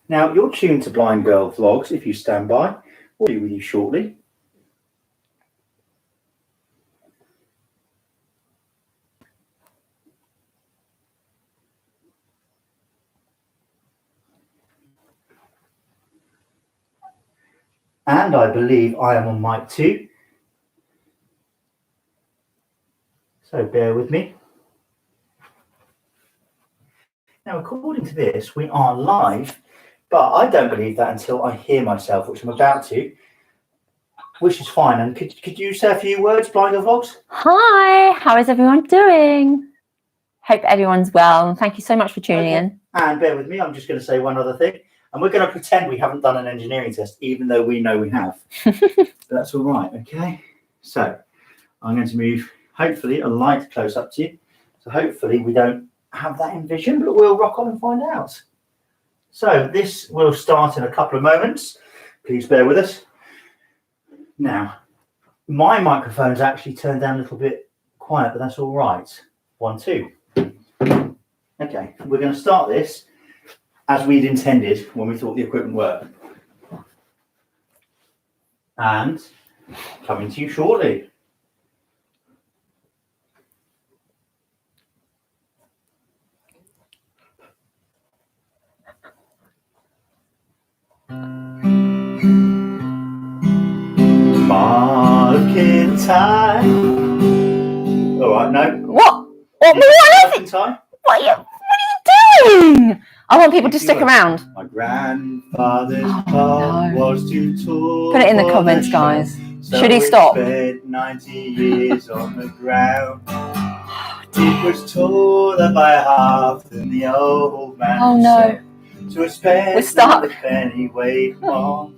Now, you're tuned to Blind Girl Vlogs. If you stand by, we'll be with you shortly. And I believe I am on mic too. So bear with me. Now, according to this, we are live, but I don't believe that until I hear myself, which I'm about to, which is fine. And could you say a few words, Blind Girl Vlogs? Hi, how is everyone doing? Hope everyone's well, and thank you so much for tuning in. And bear with me, I'm just going to say one other thing. And we're going to pretend we haven't done an engineering test, even though we know we have. That's all right, okay? So I'm going to move, hopefully, a light close up to you. So hopefully we don't have that in vision, but we'll rock on and find out. So this will start in a couple of moments. Please bear with us. Now, my microphone's actually turned down a little bit quiet, but that's all right. 1, 2. Okay, we're going to start this as we'd intended when we thought the equipment worked. And coming to you shortly. Marking time. All right, no. What is it? Time? What are you doing? I want people to stick around. My grandfather's plan was to tour. Put it in the comments, guys. Should he stop? Spent 90 years on the ground. It was taller by half than the old man. Oh no. So I spent We're stuck. the penny weighed more.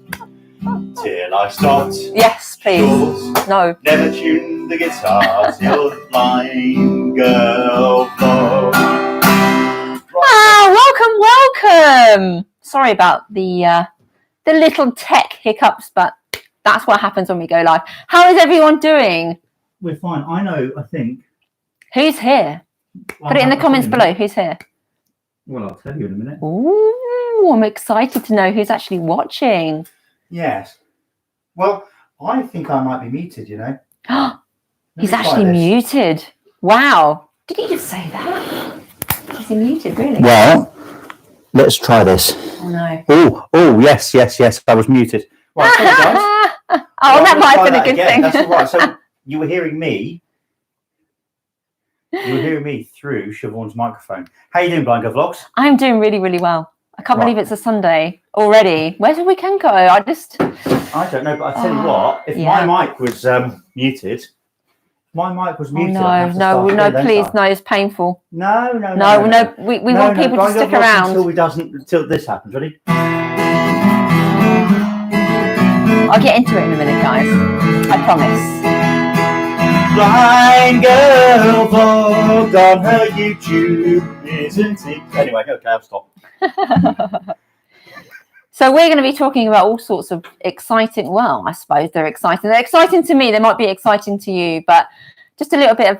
Till I stopped. Yes, please. Yours. No. Never tuned the guitar till the Blind Girl Vlog. Welcome. Sorry about the little tech hiccups, but that's what happens when we go live. How is everyone doing? We're fine. I think. Who's here? Put it in the comments below. Who's here? Well, I'll tell you in a minute. Ooh, I'm excited to know who's actually watching. Yes. Well, I think I might be muted, you know. He's actually muted. Wow. Did he just say that? Is he muted, really? Well, let's try this. Oh, no. Oh, yes. I was muted. Right, sorry, guys. That might have been a good thing. That's all right. So you were hearing me. Through Siobhan's microphone. How you doing, Blind Girl Vlogs? I'm doing really, really well. I can't believe it's a Sunday already. Where did we can go? I don't know, but I tell you what, if my mic was muted, No, please, no, it's painful. No. We want people to stick around until this happens. Ready? I'll get into it in a minute, guys. I promise. Blind Girl Vlog on her YouTube, isn't it? Anyway, okay, I'll stop. So we're going to be talking about all sorts of exciting, well, I suppose they're exciting. They're exciting to me. They might be exciting to you, but just a little bit of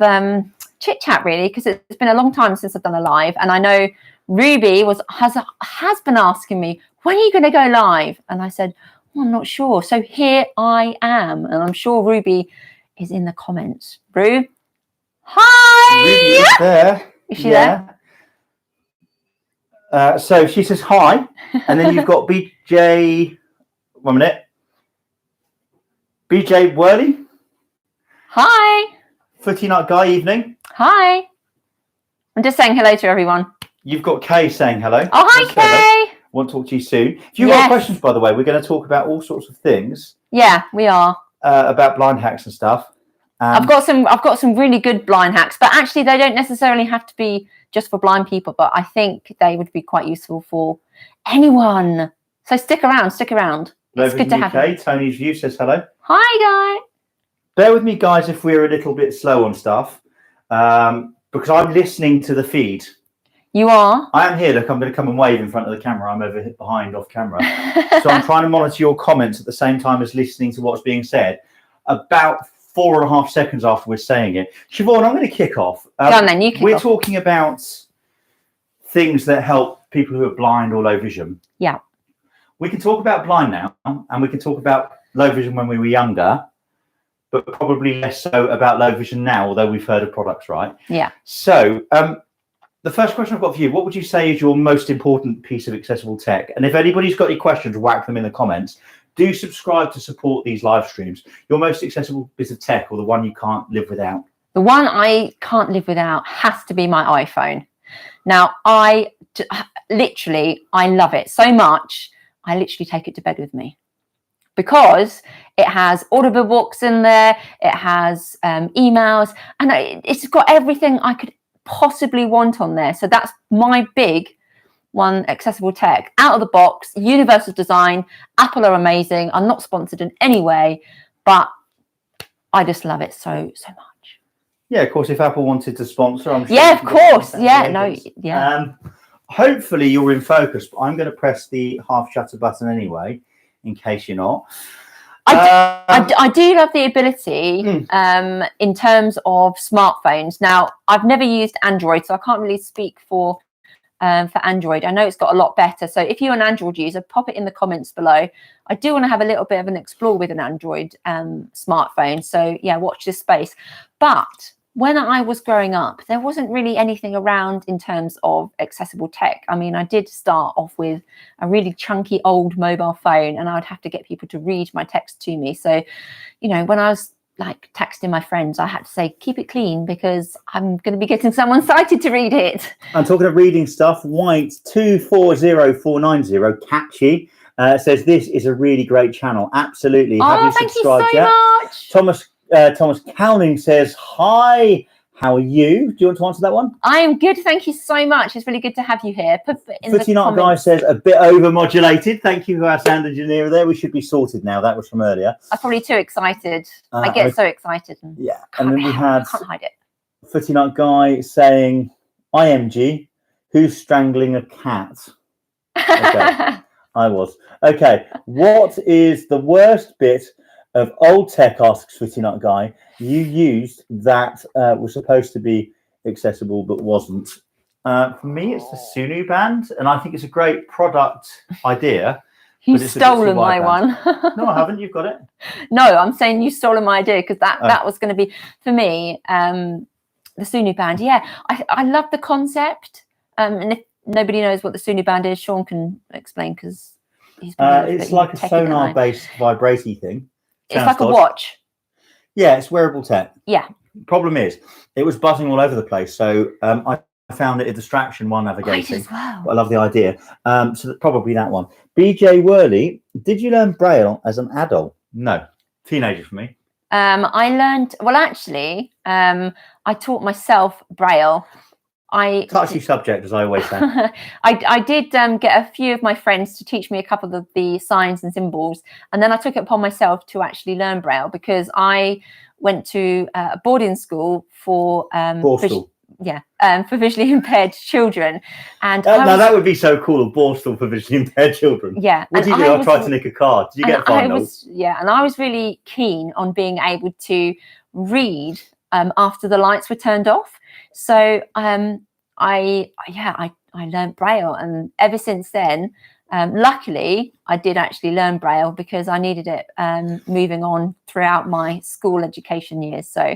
chit chat really, because it's been a long time since I've done a live. And I know Ruby has been asking me, when are you going to go live? And I said, I'm not sure. So here I am. And I'm sure Ruby is in the comments. Rue, hi. Ruby is there. Is she there? So she says hi, and then you've got BJ. 1 minute. BJ Worley. Hi. Footy Night Guy evening. Hi. I'm just saying hello to everyone. You've got Kay saying hello. Oh, hi, Kay. Want to talk to you soon. If you've got questions, by the way, we're going to talk about all sorts of things. Yeah, we are. About blind hacks and stuff. I've got some really good blind hacks, but actually they don't necessarily have to be just for blind people, but I think they would be quite useful for anyone. So stick around. It's good to have you. Tony's View says hello. Hi, guy. Bear with me, guys, if we're a little bit slow on stuff, because I'm listening to the feed. You are? I am here. Look, I'm going to come and wave in front of the camera. I'm over behind off camera. So I'm trying to monitor your comments at the same time as listening to what's being said. About 4.5 seconds after we're saying it. Siobhan, I'm going to kick off. Go on then, you kick off. We're talking about things that help people who are blind or low vision. Yeah. we can talk about blind now, and we can talk about low vision when we were younger, but probably less so about low vision now, although we've heard of products, right? Yeah. So the first question I've got for you, what would you say is your most important piece of accessible tech? And if anybody's got any questions, whack them in the comments. Do subscribe to support these live streams. Your most accessible bit of tech, or the one you can't live without? The one I can't live without has to be my iPhone. Now, I love it so much, I literally take it to bed with me, because it has Audible books in there, it has emails, and it's got everything I could possibly want on there. So that's my big one, accessible tech. Out of the box, universal design. Apple are amazing. I'm not sponsored in any way, but I just love it so much. Yeah, of course, if Apple wanted to sponsor, I'm sure. Yeah, of course. Yeah, no, yeah. Hopefully you're in focus, but I'm going to press the half shutter button anyway, in case you're not. I do love the ability in terms of smartphones. Now, I've never used Android, so I can't really speak for Android. I know it's got a lot better. So if you're an Android user, pop it in the comments below. I do want to have a little bit of an explore with an Android smartphone. So yeah, watch this space. But when I was growing up, there wasn't really anything around in terms of accessible tech. I mean, I did start off with a really chunky old mobile phone, and I would have to get people to read my text to me. So, you know, when I was like texting my friends, I had to say, keep it clean, because I'm going to be getting someone sighted to read it. I'm talking of reading stuff. White 240490, catchy, says this is a really great channel. Absolutely. Oh, have you thank subscribed you so yet? much. Thomas Cowling says, hi, how are you? Do you want to answer that one? I am good. Thank you so much. It's really good to have you here. Footy Nut Guy says, a bit over-modulated. Thank you for our sound engineer there. We should be sorted now. That was from earlier. I'm probably too excited. I get so excited. Yeah. And then we had I can't hide it. Footy Nut Guy saying, IMG, who's strangling a cat? Okay. I was. Okay. What is the worst bit of old tech, asks Footy Nut Guy, you used that was supposed to be accessible but wasn't? For me, it's the Sunu band, and I think it's a great product idea. You've stolen my one. No, I haven't. You've got it. No, I'm saying you've stolen my idea, because that was going to be, for me, the Sunu band. Yeah, I love the concept. And if nobody knows what the Sunu band is, Sean can explain, because he's been it's like a sonar-based vibrating thing. It's like a watch. Yeah, it's wearable tech. Yeah. Problem is, it was buzzing all over the place. So I found it a distraction while navigating. Right as well. But I love the idea. So probably that one. BJ Worley, did you learn Braille as an adult? No. Teenager for me. I learned, well, actually, I taught myself Braille. Touchy subject, as I always say. I did get a few of my friends to teach me a couple of the signs and symbols, and then I took it upon myself to actually learn Braille, because I went to a boarding school for for visually impaired children. And now that would be so cool, a Borstal for visually impaired children. Yeah. What did you do? I tried to nick a card. Did you get finals? Yeah, and I was really keen on being able to read after the lights were turned off. So I learned Braille, and ever since then, luckily I did actually learn Braille, because I needed it moving on throughout my school education years. So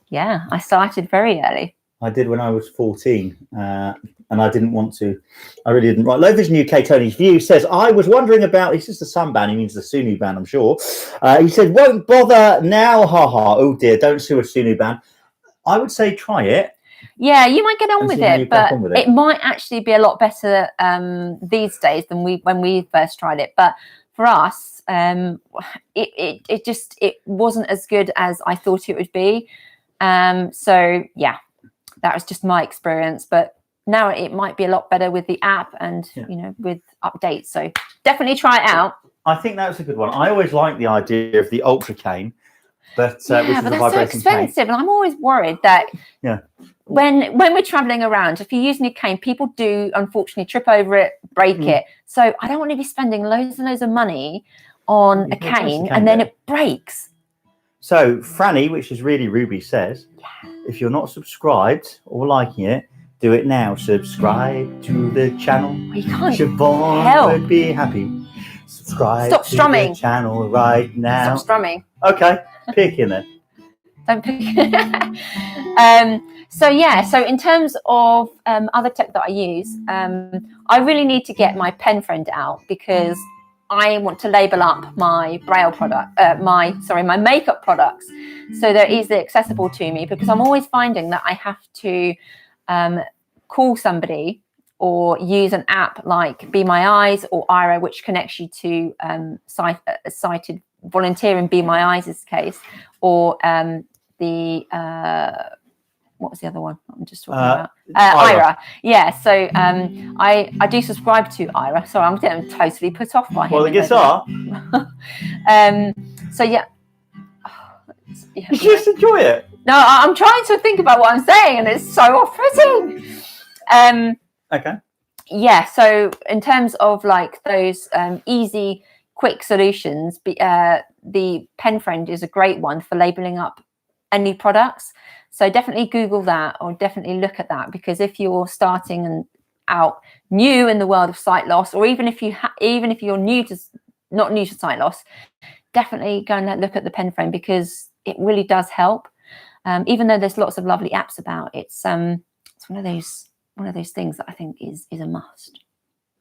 yeah, I started very early. I did when I was 14, and I didn't want to. I really didn't. Right, Low Vision UK Tony's View says, I was wondering about, this is the Sun band, he means the Sunu band, I'm sure. He said, won't bother now, haha. Oh dear, don't sue a Sunu band. I would say try it. Yeah, you might get on with it, but it might actually be a lot better these days than when we first tried it. But for us, it wasn't as good as I thought it would be. So yeah, that was just my experience. But now it might be a lot better with the app and with updates. So definitely try it out. I think that's a good one. I always like the idea of the Ultra cane. But but that's so expensive, and I'm always worried that when we're traveling around, if you're using a cane, people do unfortunately trip over it, break it. So I don't want to be spending loads and loads of money on a cane and then it breaks. So Franny, which is really Ruby, says, if you're not subscribed or liking it, do it now. Subscribe to the channel. You can't Siobhan would be happy. Subscribe Stop to strumming. the channel right now. Stop strumming. Okay, pick in then. Don't pick. So in terms of other tech that I use, I really need to get my pen friend out because I want to label up my Braille product, my makeup products, so they're easily accessible to me, because I'm always finding that I have to call somebody or use an app like Be My Eyes or Ira, which connects you to a sighted volunteer in Be My Eyes' case, or what was the other one I'm just talking about? Ira. Yeah, so I do subscribe to Ira. Sorry, I'm getting totally put off by him. Well, the guitar. So yeah. You just enjoy it. No, I'm trying to think about what I'm saying, and it's so off-putting. Okay. Yeah, so in terms of like those easy, quick solutions, the pen friend is a great one for labeling up any products. So definitely Google that, or definitely look at that, because if you're starting and out new in the world of sight loss, or even if you're not new to sight loss, definitely go and look at the pen friend, because it really does help. Even though there's lots of lovely apps about, it's one of those things that I think is a must.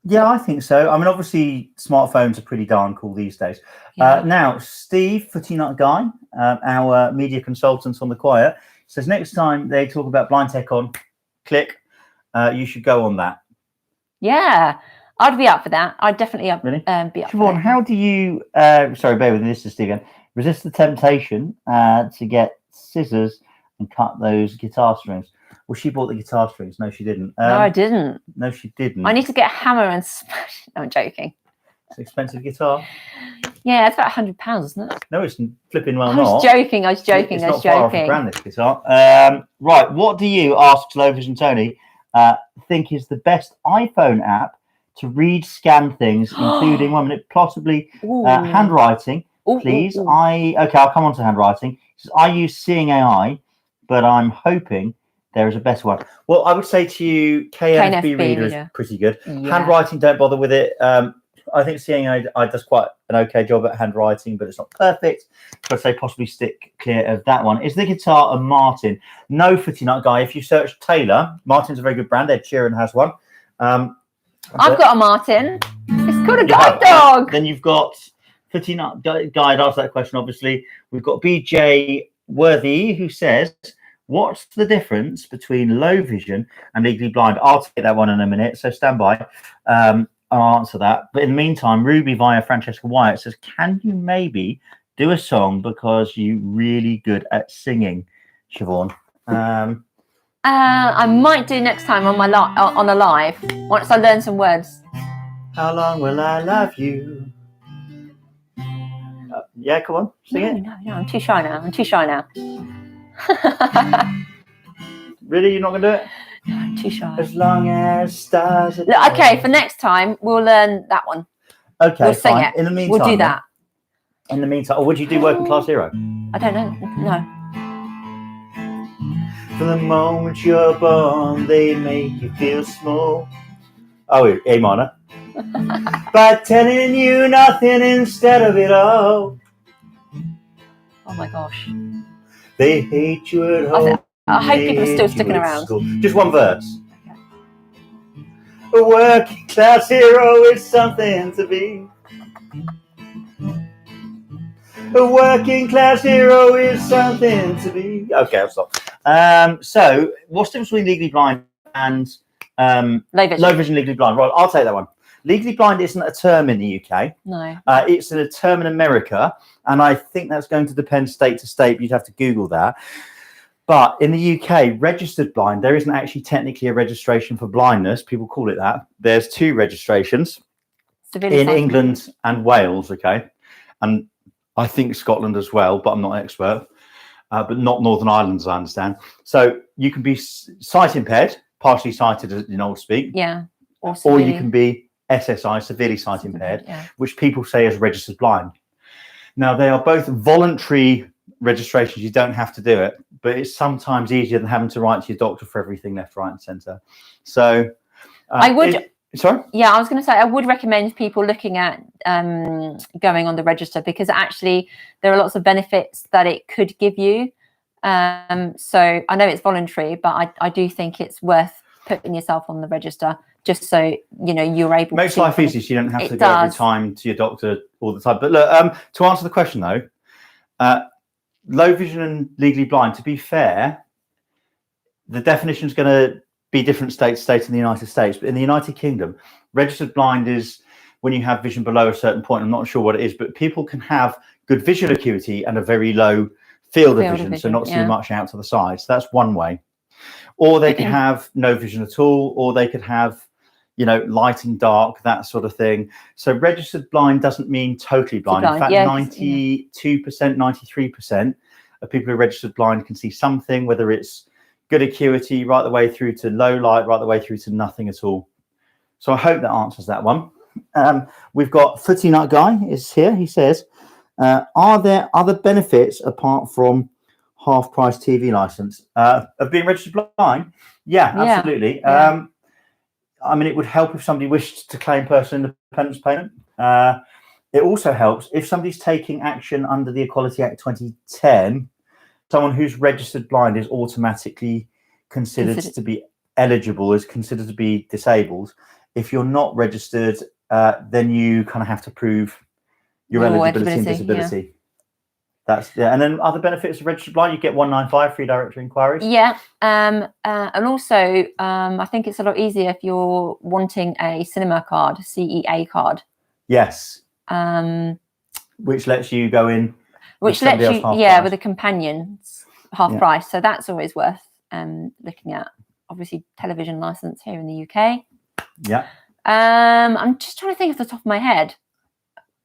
Yeah, I think so. I mean, obviously, smartphones are pretty darn cool these days. Yeah. Now, Steve, Footy Nut Guy, our media consultant on the Quiet, says next time they talk about blind tech on Click, you should go on that. Yeah, I'd be up for that. I'd definitely Really? Be up Siobhan, for that. how do you, sorry, bear with me, this is Steve again, resist the temptation to get scissors and cut those guitar strings? Well, she bought the guitar strings. No, she didn't. No, I didn't. No, she didn't. I need to get a hammer and smash. No, I'm joking. It's an expensive guitar. Yeah, it's about £100, isn't it? No, it's flipping well I was not. joking. I was joking. It's I was not far off a joking. grand, this guitar. Right, what do you, asks Low Vision Tony, think is the best iPhone app to read, scan things, including 1 minute, possibly handwriting, please? Okay, I'll come on to handwriting. I use Seeing AI, but I'm hoping there is a better one. Well, I would say to you, KNFB Reader is pretty good. Yeah. Handwriting, don't bother with it. I think Seeing AI does quite an okay job at handwriting, but it's not perfect. So I'd say possibly stick clear of that one. Is the guitar a Martin? No, Footy Nut Guy. If you search Taylor, Martin's a very good brand. Ed Sheeran has one. I've got a Martin. It's called a guide dog. Then you've got Footy Nut Guy. I'd ask that question, obviously. We've got BJ Worthy, who says, what's the difference between low vision and legally blind? I'll take that one in a minute, so stand by. I'll answer that. But in the meantime, Ruby via Francesca Wyatt says, can you maybe do a song because you're really good at singing, Siobhan? I might do next time on on a live, once I learn some words. How long will I love you? Yeah, come on, sing it. No, I'm too shy now. Really, you're not going to do it? No, I'm too shy. As long as stars. Look, okay, for next time we'll learn that one. Okay, we'll sing it. In the meantime, we'll do that. In the meantime, or would you do Working Class Hero? I don't know. No. From the moment you're born, they make you feel small. Oh, A minor. By telling you nothing instead of it all. Oh my gosh. They hate you at home. I hope people are still sticking around. School. Just one verse. Okay. A working class hero is something to be. A working class hero is something to be. Okay, I'll stop. So, what's the difference between legally blind and low vision legally blind? Right, I'll take that one. Legally blind isn't a term in the UK. No. It's a term in America, and I think that's going to depend state to state. You'd have to Google that. But in the UK, registered blind, there isn't actually technically a registration for blindness. People call it that. There's two registrations in England and Wales, okay? And I think Scotland as well, but I'm not an expert. But not Northern Ireland, as I understand. So you can be sight impaired, partially sighted in old speak. Yeah. Or you can be SSI, severely sight impaired, which people say is registered blind. Now, they are both voluntary registrations. You don't have to do it, but it's sometimes easier than having to write to your doctor for everything left, right, and centre. So I would Sorry? Yeah, I was going to say I would recommend people looking at going on the register, because actually there are lots of benefits that it could give you. So I know it's voluntary, but I do think it's worth putting yourself on the register, just so you're able Makes to life easy, so you don't have to It go every does. time to your doctor all the time. But look, to answer the question though, low vision and legally blind, to be fair, the definition is going to be different state to state in the United States. But in the United Kingdom, registered blind is when you have vision below a certain point. I'm not sure what it is, but people can have good visual acuity and a very low field of vision, so not see much out to the side. So that's one way. Or they could have no vision at all, or they could have, light and dark, that sort of thing. So registered blind doesn't mean totally blind. In fact, 92%, 93% of people who are registered blind can see something, whether it's good acuity right the way through to low light, right the way through to nothing at all. So I hope that answers that one. We've got Footy Nut Guy is here. He says, are there other benefits apart from half-price TV license of being registered blind? Yeah, absolutely. Yeah. I mean, it would help if somebody wished to claim personal independence payment. It also helps if somebody's taking action under the Equality Act 2010. Someone who's registered blind is automatically considered to be eligible, is considered to be disabled. If you're not registered, then you kind of have to prove your eligibility and disability. Yeah. That's and then other benefits of registered blind, you get 195 free directory inquiries. Yeah, and also I think it's a lot easier if you're wanting a cinema card, CEA card. Yes. Which lets you go in. Which lets you, price. With a companion half price. So that's always worth looking at. Obviously, television license here in the UK. Yeah. I'm just trying to think off the top of my head.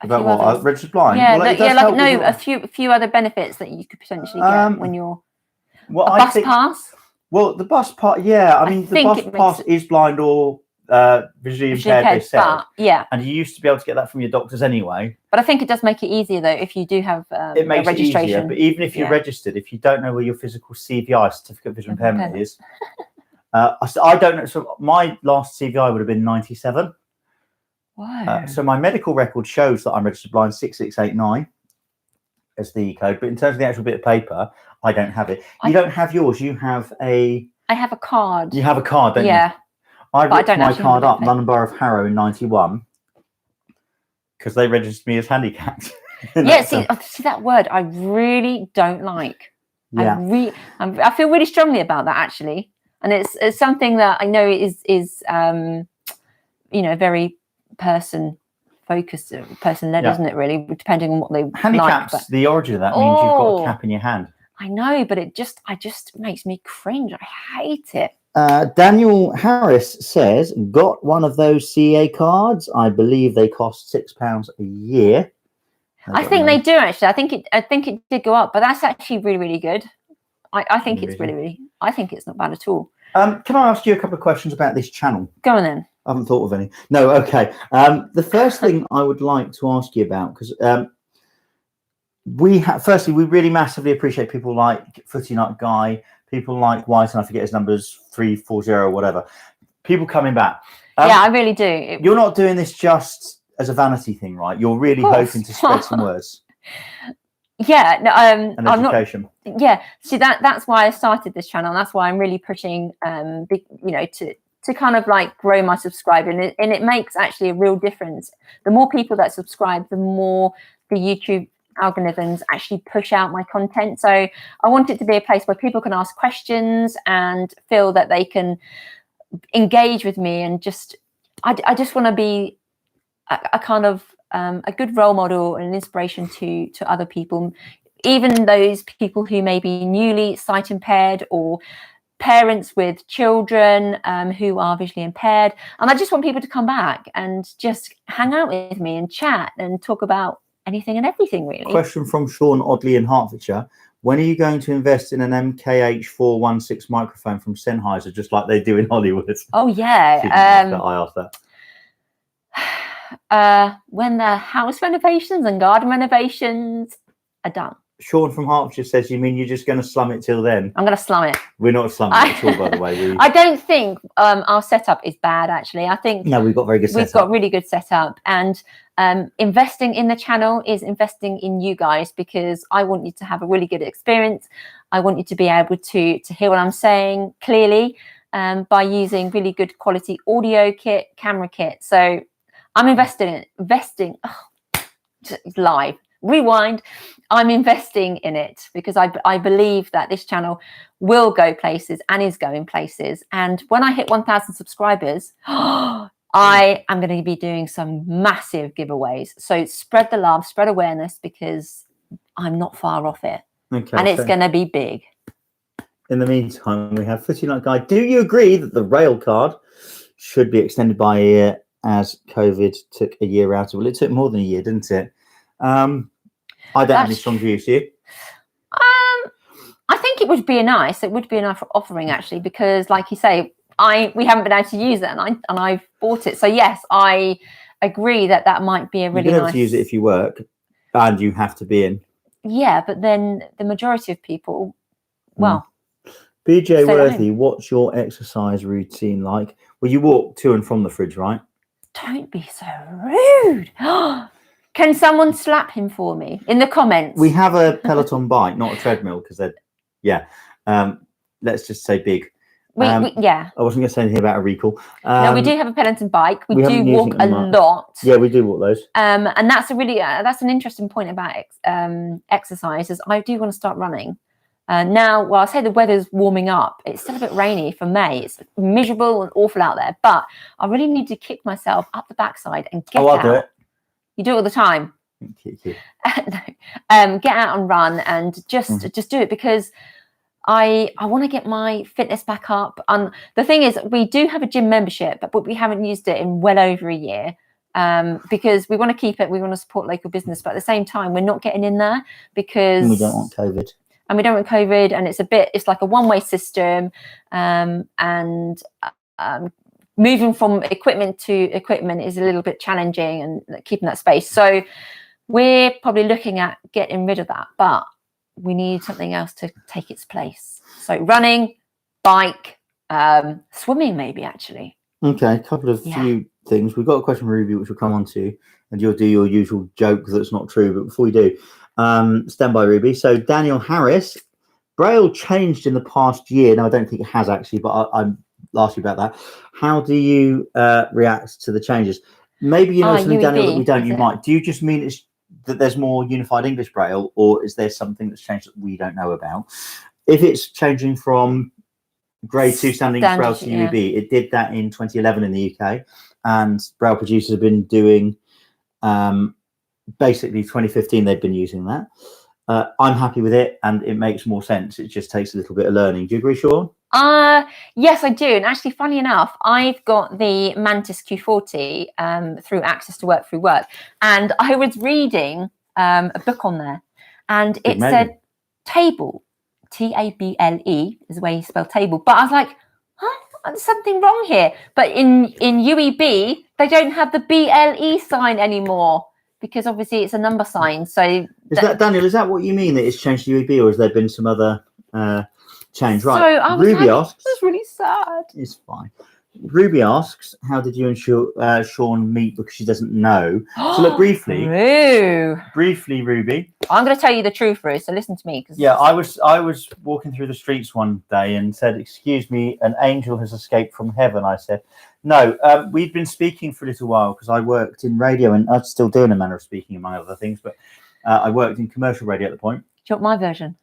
About what? Registered blind? Yeah, well, a few other benefits that you could potentially get when you're a bus pass. Well, the bus pass, I mean, the bus pass is blind or visually impaired, they said. And you used to be able to get that from your doctors anyway. But I think it does make it easier, though, if you do have it makes a registration. It easier, but even if you're registered, if you don't know where your physical CVI, certificate of visual impairment is, I don't know. So my last CVI would have been 97. Wow. So my medical record shows that I'm registered blind 6689 as the code, but in terms of the actual bit of paper, I don't have it. You don't have yours. You have a. I have a card. You have a card, don't you? I ripped my card up, London Borough of Harrow in 91, because they registered me as handicapped. Yeah, see that word I really don't like. Yeah. I feel really strongly about that, actually, and it's something that I know is very person focused, person led, isn't it? Really, depending on what they handicaps. Like, the origin of that means you've got a cap in your hand. I know, but it just makes me cringe. I hate it. Daniel Harris says, got one of those CA cards. I believe they cost £6 a year. I think they do, actually. I think it did go up, but that's actually really, really good. I think it's really, I think it's not bad at all. Can I ask you a couple of questions about this channel? Go on then. I haven't thought of any. No, okay. The first thing I would like to ask you about, because firstly, we really massively appreciate people like Footy Nut Guy, people like White, and I forget his numbers, 340 or whatever. People coming back. Yeah, I really do. You're not doing this just as a vanity thing, right? You're really hoping to spread some words. Yeah, no, and education. I'm not. Yeah, see that's why I started this channel. And that's why I'm really pushing, to kind of like grow my subscriber, and it makes actually a real difference. The more people that subscribe, the more the YouTube algorithms actually push out my content. So I want it to be a place where people can ask questions and feel that they can engage with me, and I just want to be a kind of a good role model and an inspiration to other people, even those people who may be newly sight impaired or parents with children who are visually impaired. And I just want people to come back and just hang out with me and chat and talk about anything and everything, really. Question from Sean Oddly in Hertfordshire. When are you going to invest in an MKH416 microphone from Sennheiser, just like they do in Hollywood? Oh, yeah. I asked that. When the house renovations and garden renovations are done. Sean from Hertfordshire says, you mean you're just going to slum it till then? I'm going to slum it. We're not slumming it at all, by the way. I don't think our setup is bad, actually. I think we've got very good setup. We've got really good setup, and investing in the channel is investing in you guys, because I want you to have a really good experience. I want you to be able to hear what I'm saying clearly by using really good quality audio kit, camera kit. So I'm investing live. Rewind. I'm investing in it because I believe that this channel will go places and is going places. And when I hit 1,000 subscribers, I am going to be doing some massive giveaways. So spread the love, spread awareness, because I'm not far off it. Okay, and it's going to be big. In the meantime, we have Footy Night Guy. Do you agree that the rail card should be extended by a year, as COVID took a year out of it? Well, it took more than a year, didn't it? I don't have any strong views here. I think it would be nice. It would be a nice offering, actually, because, like you say, we haven't been able to use it, and I've bought it. So yes, I agree that might be a really nice. You're nice. To use it if you work, and you have to be in. Yeah, but then the majority of people, well. BJ Worthy, what's your exercise routine like? Well, you walk to and from the fridge, right? Don't be so rude. Can someone slap him for me in the comments? We have a Peloton bike, not a treadmill, because they're, let's just say big. Yeah. I wasn't going to say anything about a recall. No, we do have a Peloton bike. We do walk a lot. Yeah, we do walk those. And that's a really, that's an interesting point about exercises. I do want to start running. Now, well, I say the weather's warming up. It's still a bit rainy for May. It's miserable and awful out there. But I really need to kick myself up the backside and get out. I'll do it. You do it all the time. Get out and run and just do it, because I want to get my fitness back up. And the thing is, we do have a gym membership, but we haven't used it in well over a year. Because we want to keep it. We want to support local business, but at the same time, we're not getting in there because we don't want COVID. And we don't want COVID, and it's like a one-way system, and moving from equipment to equipment is a little bit challenging, and keeping that space. So we're probably looking at getting rid of that, but we need something else to take its place. So running, bike, swimming, maybe, actually. Okay, a couple of few things. We've got a question from Ruby, which we'll come on to, and you'll do your usual joke that's not true. But before we do, stand by, Ruby. So Daniel Harris, Braille changed in the past year. Now, I don't think it has actually, but I'm ask you about that. How do you react to the changes? Maybe you know something, UEB, Daniel, that we don't. You might. Do you just mean it's that there's more unified English Braille, or is there something that's changed that we don't know about? If it's changing from grade 2 standard Braille to UEB, it did that in 2011 in the UK, and Braille producers have been doing basically 2015. They've been using that. I'm happy with it, and it makes more sense. It just takes a little bit of learning. Do you agree, Sean? Yes, I do. And actually, funny enough, I've got the Mantis Q40 through Access to Work Through Work. And I was reading a book on there, and it said table, Table is the way you spell table. But I was like, there's something wrong here. But in UEB, they don't have the BLE sign anymore, because obviously it's a number sign. So is that Daniel? Is that what you mean, that it's changed to UEB, or has there been some other change? Right. So Ruby asks. It's really sad. It's fine. Ruby asks, how did you and Sean meet? Because she doesn't know. So look, briefly, Ruby. I'm going to tell you the truth, Ruth. So listen to me. Yeah, I was walking through the streets one day and said, "Excuse me, an angel has escaped from heaven." I said, "No, we'd been speaking for a little while because I worked in radio, and I'm still doing a manner of speaking among other things. But I worked in commercial radio at the point." Do you want my version?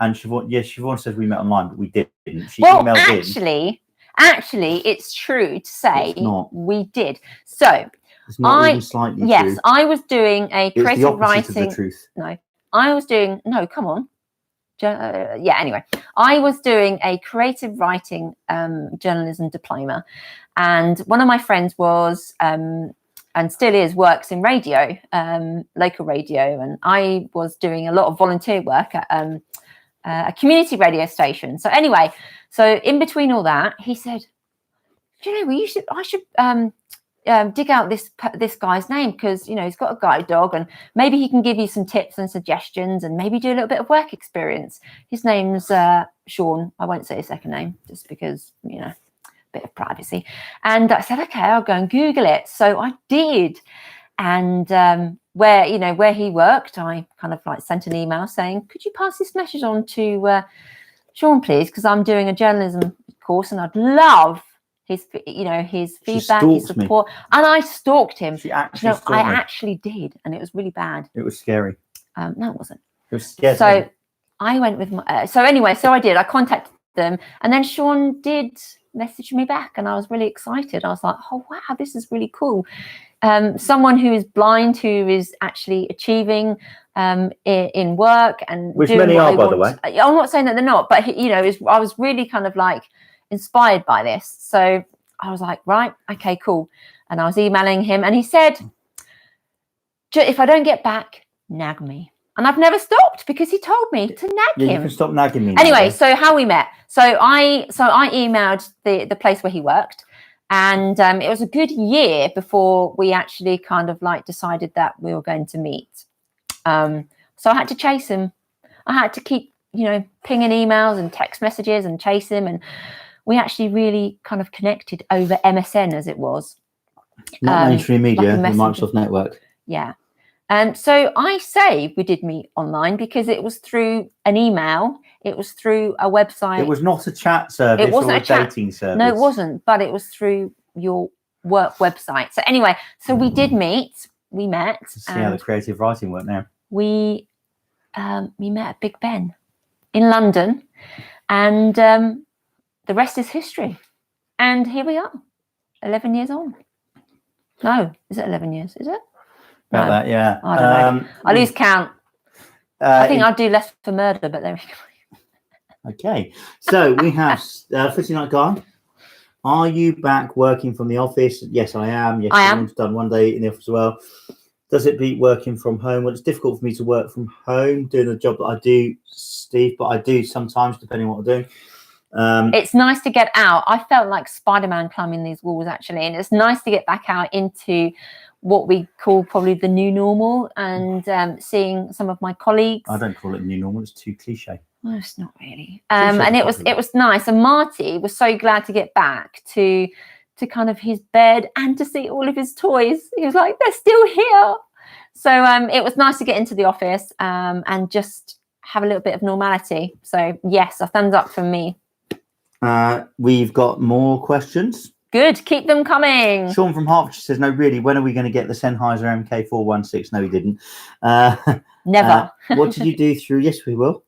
And Siobhan says we met online, but we didn't. She emailed in. Actually, it's true to say we did. So it's not even slightly true. I was doing a creative writing. Of the truth. No, I was doing come on. Anyway, I was doing a creative writing journalism diploma, and one of my friends was and still is works in radio, local radio, and I was doing a lot of volunteer work at a community radio station. So anyway, so in between all that, he said, "Do you know, I should dig out this guy's name, because he's got a guide dog, and maybe he can give you some tips and suggestions, and maybe do a little bit of work experience. His name's Sean. I won't say his second name just because bit of privacy. And I said, okay, I'll go and Google it. So I did, and where he worked, I kind of like sent an email saying, could you pass this message on to Sean, please, because I'm doing a journalism course and I'd love his feedback, his support. And I stalked him. She actually I actually did, and it was really bad. It was scary. No, it wasn't. It was scary. So I went with my. So I did. I contacted them, and then Sean did message me back, and I was really excited. I was like, oh wow, this is really cool. Someone who is blind, who is actually achieving in work, and which doing many are, by the way. I'm not saying that they're not, but I was really kind of like inspired by this. So I was like, right, okay, cool. And I was emailing him, and he said, if I don't get back, nag me. And I've never stopped, because he told me to nag him. You can stop nagging me. Anyway, so how we met. So I emailed the place where he worked, and it was a good year before we actually kind of like decided that we were going to meet. So I had to chase him. I had to keep, pinging emails and text messages and chase him. And we actually really kind of connected over MSN, as it was. Not mainstream media, like the Microsoft network. Yeah. So I say we did meet online because it was through an email. It was through a website. It was not a chat service. It wasn't or a dating service. No, it wasn't. But it was through your work website. So anyway, so we did meet. We met. See how the creative writing worked now. We met at Big Ben in London, and the rest is history. And here we are, 11 years on. No, is it 11 years? Is it? About that, yeah. I don't know. I lose count. I think I'll do less for murder, but there we go. Okay, so we have Footy Night Guy. Are you back working from the office? Yes, I am. Yes, I am. I've done one day in the office as well. Does it beat working from home? Well, it's difficult for me to work from home doing the job that I do, Steve, but I do sometimes, depending on what I'm doing. It's nice to get out. I felt like Spider-Man climbing these walls, actually, and it's nice to get back out into what we call probably the new normal, and seeing some of my colleagues. I don't call it new normal. It's too cliche. Well, it's not really. And it was nice. And Marty was so glad to get back to kind of his bed and to see all of his toys. He was like, they're still here. So it was nice to get into the office and just have a little bit of normality. So yes, a thumbs up from me. We've got more questions. Good, keep them coming. Sean from Hertfordshire says, no, really, when are we going to get the Sennheiser MK416? No, he didn't. Never. What did you do through? Yes, we will.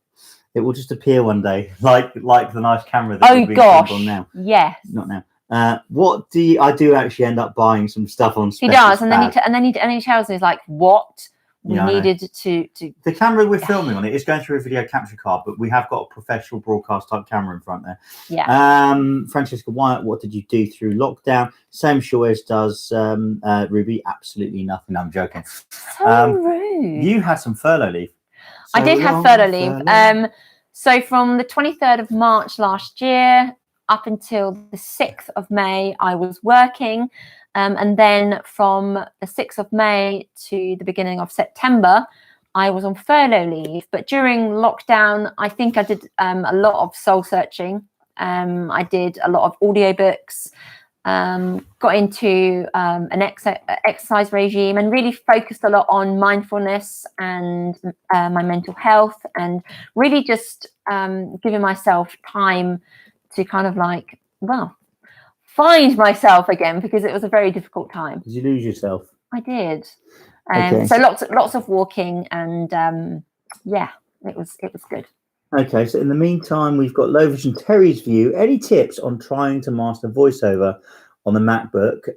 It will just appear one day, like the nice camera that we're on now. Yes. Not now. What do you, I do actually end up buying some stuff on. He does, and then he tells me, like, what we needed to. The camera we're filming on it is going through a video capture card, but we have got a professional broadcast type camera in front there. Yeah. Francesca Wyatt, what did you do through lockdown? Same she always does. Ruby, absolutely nothing. I'm joking. So rude. You had some furlough leave. I did have furlough leave. So from the 23rd of March last year up until the 6th of May, I was working. And then from the 6th of May to the beginning of September, I was on furlough leave. But during lockdown, I think I did a lot of soul searching. I did a lot of audiobooks, got into an exercise regime, and really focused a lot on mindfulness and my mental health, and really just giving myself time to kind of like, find myself again, because it was a very difficult time. Did you lose yourself? I did. Okay. So lots of walking, and yeah, it was good. Okay, so in the meantime, we've got Lovish and Terry's view. Any tips on trying to master voiceover on the MacBook?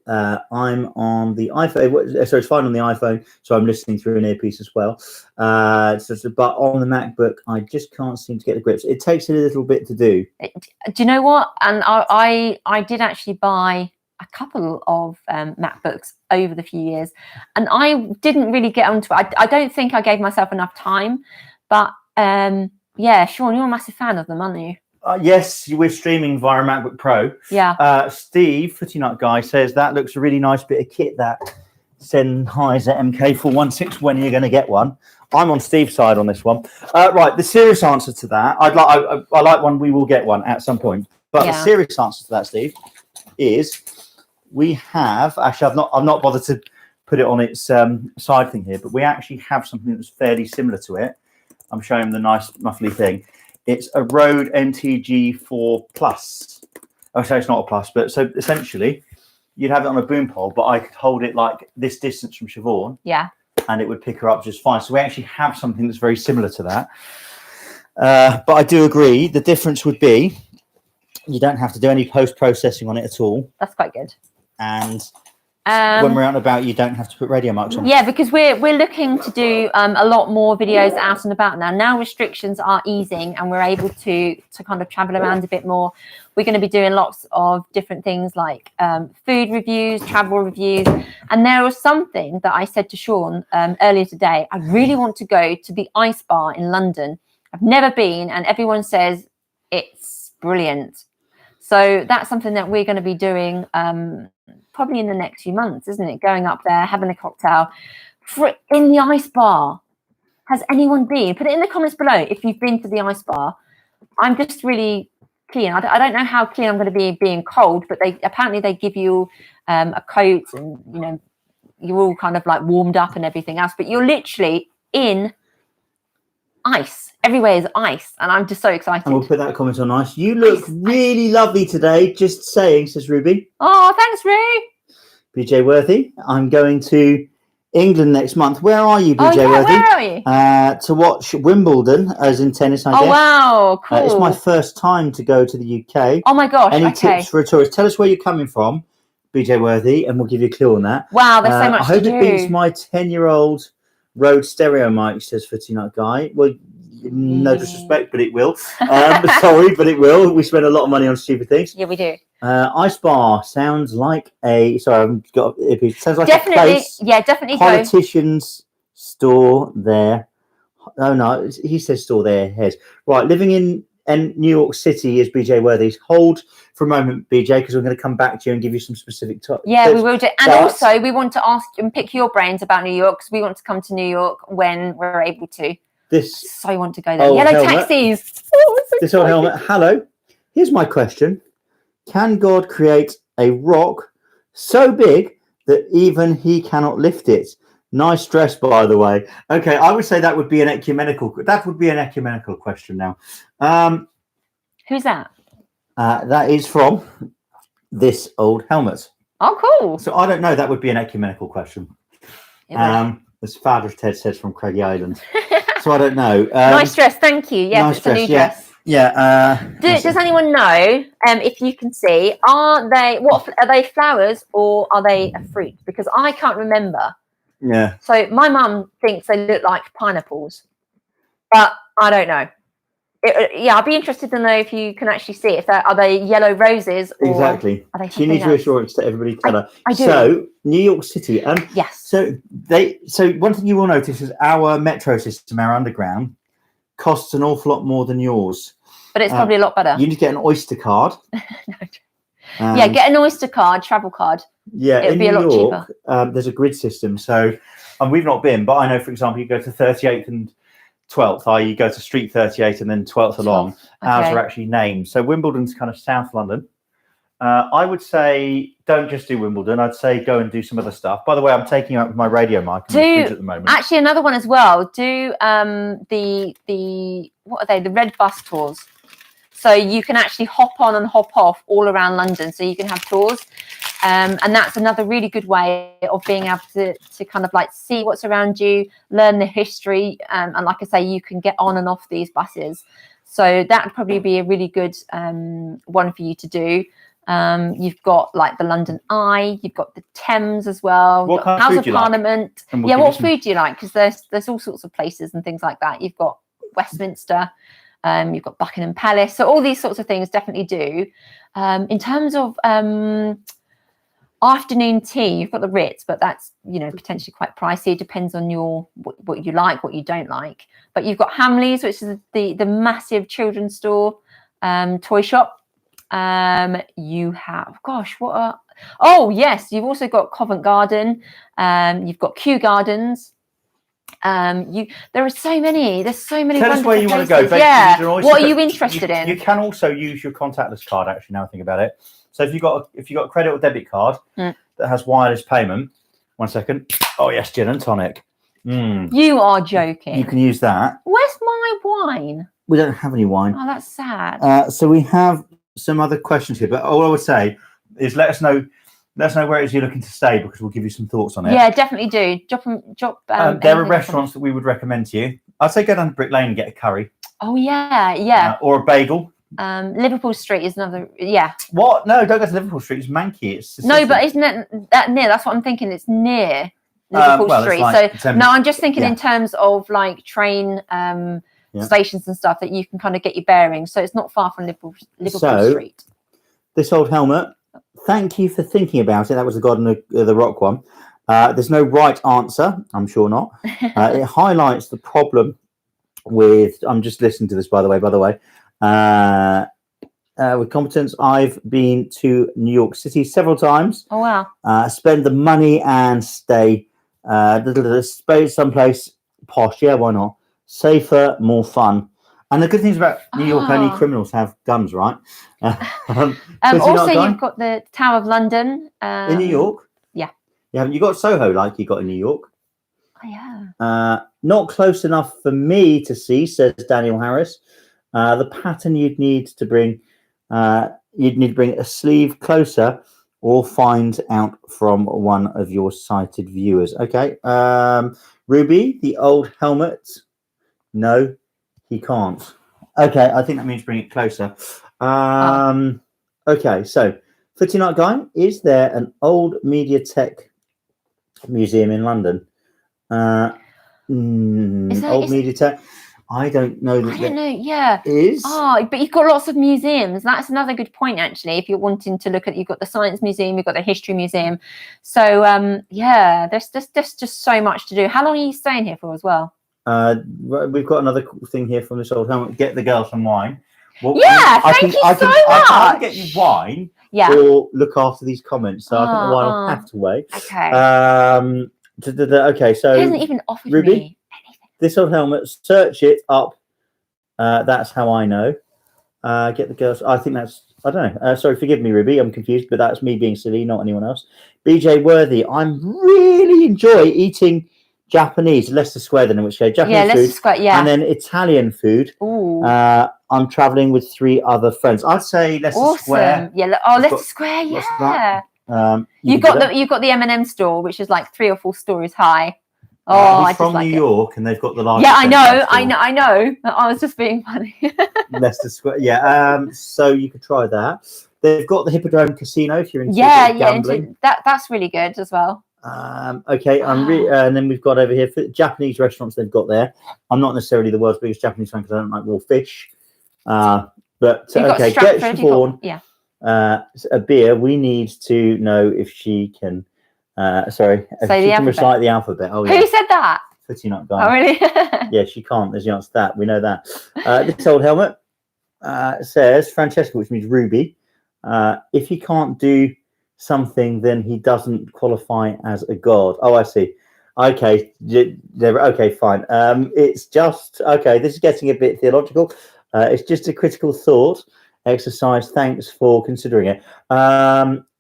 I'm on the iPhone. So it's fine on the iPhone, so I'm listening through an earpiece as well. But on the MacBook, I just can't seem to get the grips. It takes a little bit to do. Do you know what? And I did actually buy a couple of MacBooks over the few years, and I didn't really get onto it. I don't think I gave myself enough time, but yeah, Sean, you're a massive fan of them, aren't you? Yes, we're streaming via MacBook Pro. Yeah. Steve, Footy Nut Guy, says that looks a really nice bit of kit, that Sennheiser MK416. When are you going to get one? I'm on Steve's side on this one. Right, the serious answer to that, I like one. We will get one at some point. But the serious answer to that, Steve, is we have actually. I've not bothered to put it on its side thing here, but we actually have something that's fairly similar to it. I'm showing the nice muffly thing. It's a Rode NTG4 Plus. Oh, so it's not a Plus, but so essentially, you'd have it on a boom pole, but I could hold it like this distance from Siobhan. Yeah. And it would pick her up just fine. So we actually have something that's very similar to that. But I do agree, the difference would be you don't have to do any post-processing on it at all. That's quite good. And when we're out and about, you don't have to put radio mics on. Yeah, because we're looking to do a lot more videos out and about now. Now restrictions are easing and we're able to kind of travel around a bit more. We're going to be doing lots of different things like food reviews, travel reviews. And there was something that I said to Sean earlier today. I really want to go to the Ice Bar in London. I've never been, and everyone says it's brilliant. So that's something that we're going to be doing probably in the next few months, isn't it? Going up there, having a cocktail in the Ice Bar. Has anyone been? Put it in the comments below if you've been to the Ice Bar. I'm just really keen. I don't know how keen I'm going to be being cold, but apparently they give you a coat and, you know, you're all kind of like warmed up and everything else, but you're literally in ice. Everywhere is ice, and I'm just so excited. And we'll put that comment on ice. You look really lovely today, just saying, says Ruby. Oh, thanks, Roo. BJ Worthy, I'm going to England next month. Where are you, BJ Worthy? Where are you? To watch Wimbledon, as in tennis, I guess. Oh, wow, cool. It's my first time to go to the UK. Oh, my gosh, Any tips for a tourist? Tell us where you're coming from, BJ Worthy, and we'll give you a clue on that. Wow, there's so much I hope to it do. beats my 10-year-old Rode stereo mic, says Footy Nut Guy. Well, no disrespect, but it will. Sorry, but it will. We spend a lot of money on stupid things. Yeah, we do. Ice Bar sounds like a. Sorry, I've got. It sounds like Definitely, a place. yeah, definitely. Politicians store there. Oh no, he says store their heads. Right, living in New York City is BJ Worthy's. Hold for a moment, BJ, because we're going to come back to you and give you some specific tips. Yeah, we will do. And also, we want to ask and pick your brains about New York, because we want to come to New York when we're able to. So I want to go there. Yellow helmet. Taxis. Oh, this old helmet. Hello. Here's my question. Can God create a rock so big that even he cannot lift it? Nice dress, by the way. Okay, I would say that would be an ecumenical. That would be an ecumenical question now. Who's that? That is from this old helmet. Oh, cool. So I don't know. That would be an ecumenical question. As Father Ted says from Craigie Island. So I don't know. Nice dress, thank you. Yes, nice it's a new dress. Yeah. Does anyone know? If you can see, are they flowers or are they a fruit? Because I can't remember. Yeah. So my mum thinks they look like pineapples, but I don't know. I'd be interested to know if you can actually see it. Are they yellow roses? Or exactly. Are they she needs reassurance to everybody. Tell her. I do. So New York City. Yes. So one thing you will notice is our metro system, our underground, costs an awful lot more than yours. But it's probably a lot better. You need to get an Oyster card. Yeah, get an Oyster card, travel card. Yeah, it'll be a lot cheaper. There's a grid system. So, and we've not been, but I know, for example, you go to 38th and 12th, i.e. you go to Street 38 and then 12th along. Ours are actually named. So Wimbledon's kind of South London. I would say don't just do Wimbledon. I'd say go and do some other stuff. By the way, I'm taking you out with my radio mic on the fridge at the moment. Actually, another one as well. Do the what are they? The red bus tours. So you can actually hop on and hop off all around London. So you can have tours. And that's another really good way of being able to kind of like see what's around you, learn the history. And like I say, you can get on and off these buses. So that would probably be a really good one for you to do. You've got like the London Eye, you've got the Thames as well. What kind of House food of do you Parliament. Like? What food do you like? Because there's all sorts of places and things like that. You've got Westminster. You've got Buckingham Palace. So all these sorts of things definitely do. In terms of afternoon tea, you've got the Ritz, but that's, potentially quite pricey. It depends on what you like, what you don't like. But you've got Hamleys, which is the massive children's store. toy shop. You have, gosh, oh yes, you've also got Covent Garden. You've got Kew Gardens. There are so many. There's so many. Tell us where you places. want to go. Yeah. What are you interested in? You can also use your contactless card. Actually, now I think about it. So if you got a credit or debit card that has wireless payment. 1 second. Oh yes, gin and tonic. You are joking. You can use that. Where's my wine? We don't have any wine. Oh, that's sad. So we have some other questions here, but all I would say is let us know where it is you're looking to stay, because we'll give you some thoughts on it. Yeah, definitely do. Drop. There are restaurants that we would recommend to you. I'd say go down to Brick Lane and get a curry. Oh yeah. Or a bagel. Liverpool Street is another. Yeah. What? No, don't go to Liverpool Street. It's manky. No, but isn't it that near? That's what I'm thinking. It's near Liverpool Street. Like so no, I'm just thinking in terms of like train stations and stuff that you can kind of get your bearings. So it's not far from Liverpool Street. This old helmet. Thank you for thinking about it. That was the God and the Rock one. There's no right answer. I'm sure not. It highlights the problem with. I'm just listening to this, by the way. With competence, I've been to New York City several times. Oh wow! Spend the money and stay someplace posh. Yeah, why not? Safer, more fun. And the good things about New York, only criminals have guns, right? Also, you've got the Tower of London in New York. Yeah. You got Soho like you got in New York. Oh yeah. Not close enough for me to see, says Daniel Harris. The pattern you'd need to bring a sleeve closer, or find out from one of your sighted viewers. Okay. Ruby, the old helmet. No, he can't. Okay, I think that means bring it closer. Okay, so Footy Night Guy, is there an old MediaTek museum in London? MediaTek. I don't know. I don't know. Yeah. Is. But you've got lots of museums. That's another good point, actually. If you're wanting to look at, you've got the Science Museum, you've got the History Museum. So there's just so much to do. How long are you staying here for as well? We've got another thing here from this old helmet. Get the girls some wine. Well, thank you so much. I can get you wine. Yeah. Or look after these comments. So I think the wine will have to wait. Okay. Okay. So he hasn't even offered Ruby, me anything. This old helmet. Search it up. That's how I know. Get the girls. I think that's. I don't know. Sorry, forgive me, Ruby. I'm confused, but that's me being silly, not anyone else. BJ Worthy. I'm really enjoy eating Japanese, Leicester Square, then in which case Japanese Leicester food, Square, yeah, and then Italian food. Ooh. I'm traveling with 3 other friends. I'd say Leicester Square. Yeah. Leicester Square. Yeah. You've got the M&M store, which is like 3 or 4 stories high. Oh, he's from New York, and they've got the large. Yeah, I know. I was just being funny. Leicester Square. Yeah. So you could try that. They've got the Hippodrome Casino if you're into gambling. That's really good as well. Okay, and then we've got over here for Japanese restaurants they've got there. I'm not necessarily the world's biggest Japanese fan because I don't like raw fish. But okay, get Siobhan a beer. We need to know if she can. If she can recite the alphabet. Oh, yeah. Who said that? Footy Night Guy. Oh, really? Yeah, she can't. There's the answer to that. We know that. This old helmet says Francesca, which means Ruby. If he can't do something, then he doesn't qualify as a god. Oh, I see. Okay, okay, fine. It's just okay. This is getting a bit theological. It's just a critical thought exercise. Thanks for considering it.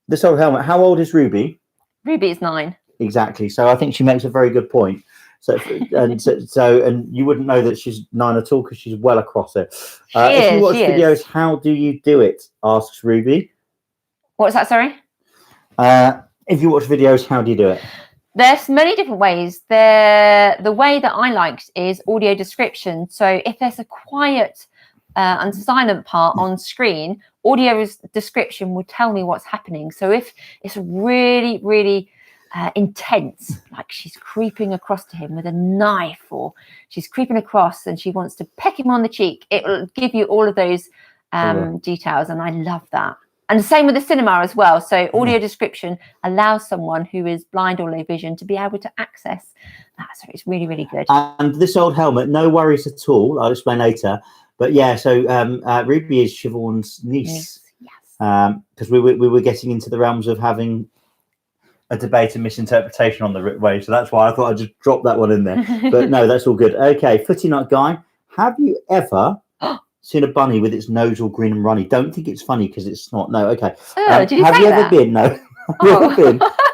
This old helmet. How old is Ruby? Ruby is 9. Exactly. So I think she makes a very good point. So you wouldn't know that she's 9 at all because she's well across it. If you watch videos, how do you do it? Asks Ruby. What's that? Sorry. If you watch videos, how do you do it? There's many different ways. The way that I liked is audio description. So if there's a quiet and silent part on screen, audio description will tell me what's happening. So if it's really, really intense, like she's creeping across to him with a knife, or she's creeping across and she wants to peck him on the cheek, it will give you all of those details, and I love that. And the same with the cinema as well. So audio description allows someone who is blind or low vision to be able to access that. So it's really, really good. And this old helmet, no worries at all. I'll explain later. But yeah, so Ruby is Siobhan's niece. Yes. Because we were getting into the realms of having a debate and misinterpretation on the way, so that's why I thought I'd just drop that one in there. But no, that's all good. Okay, Footy Nut Guy, have you ever seen a bunny with its nose all green and runny? Don't think it's funny because it's not. No, okay. Did you have say you ever that? been? No.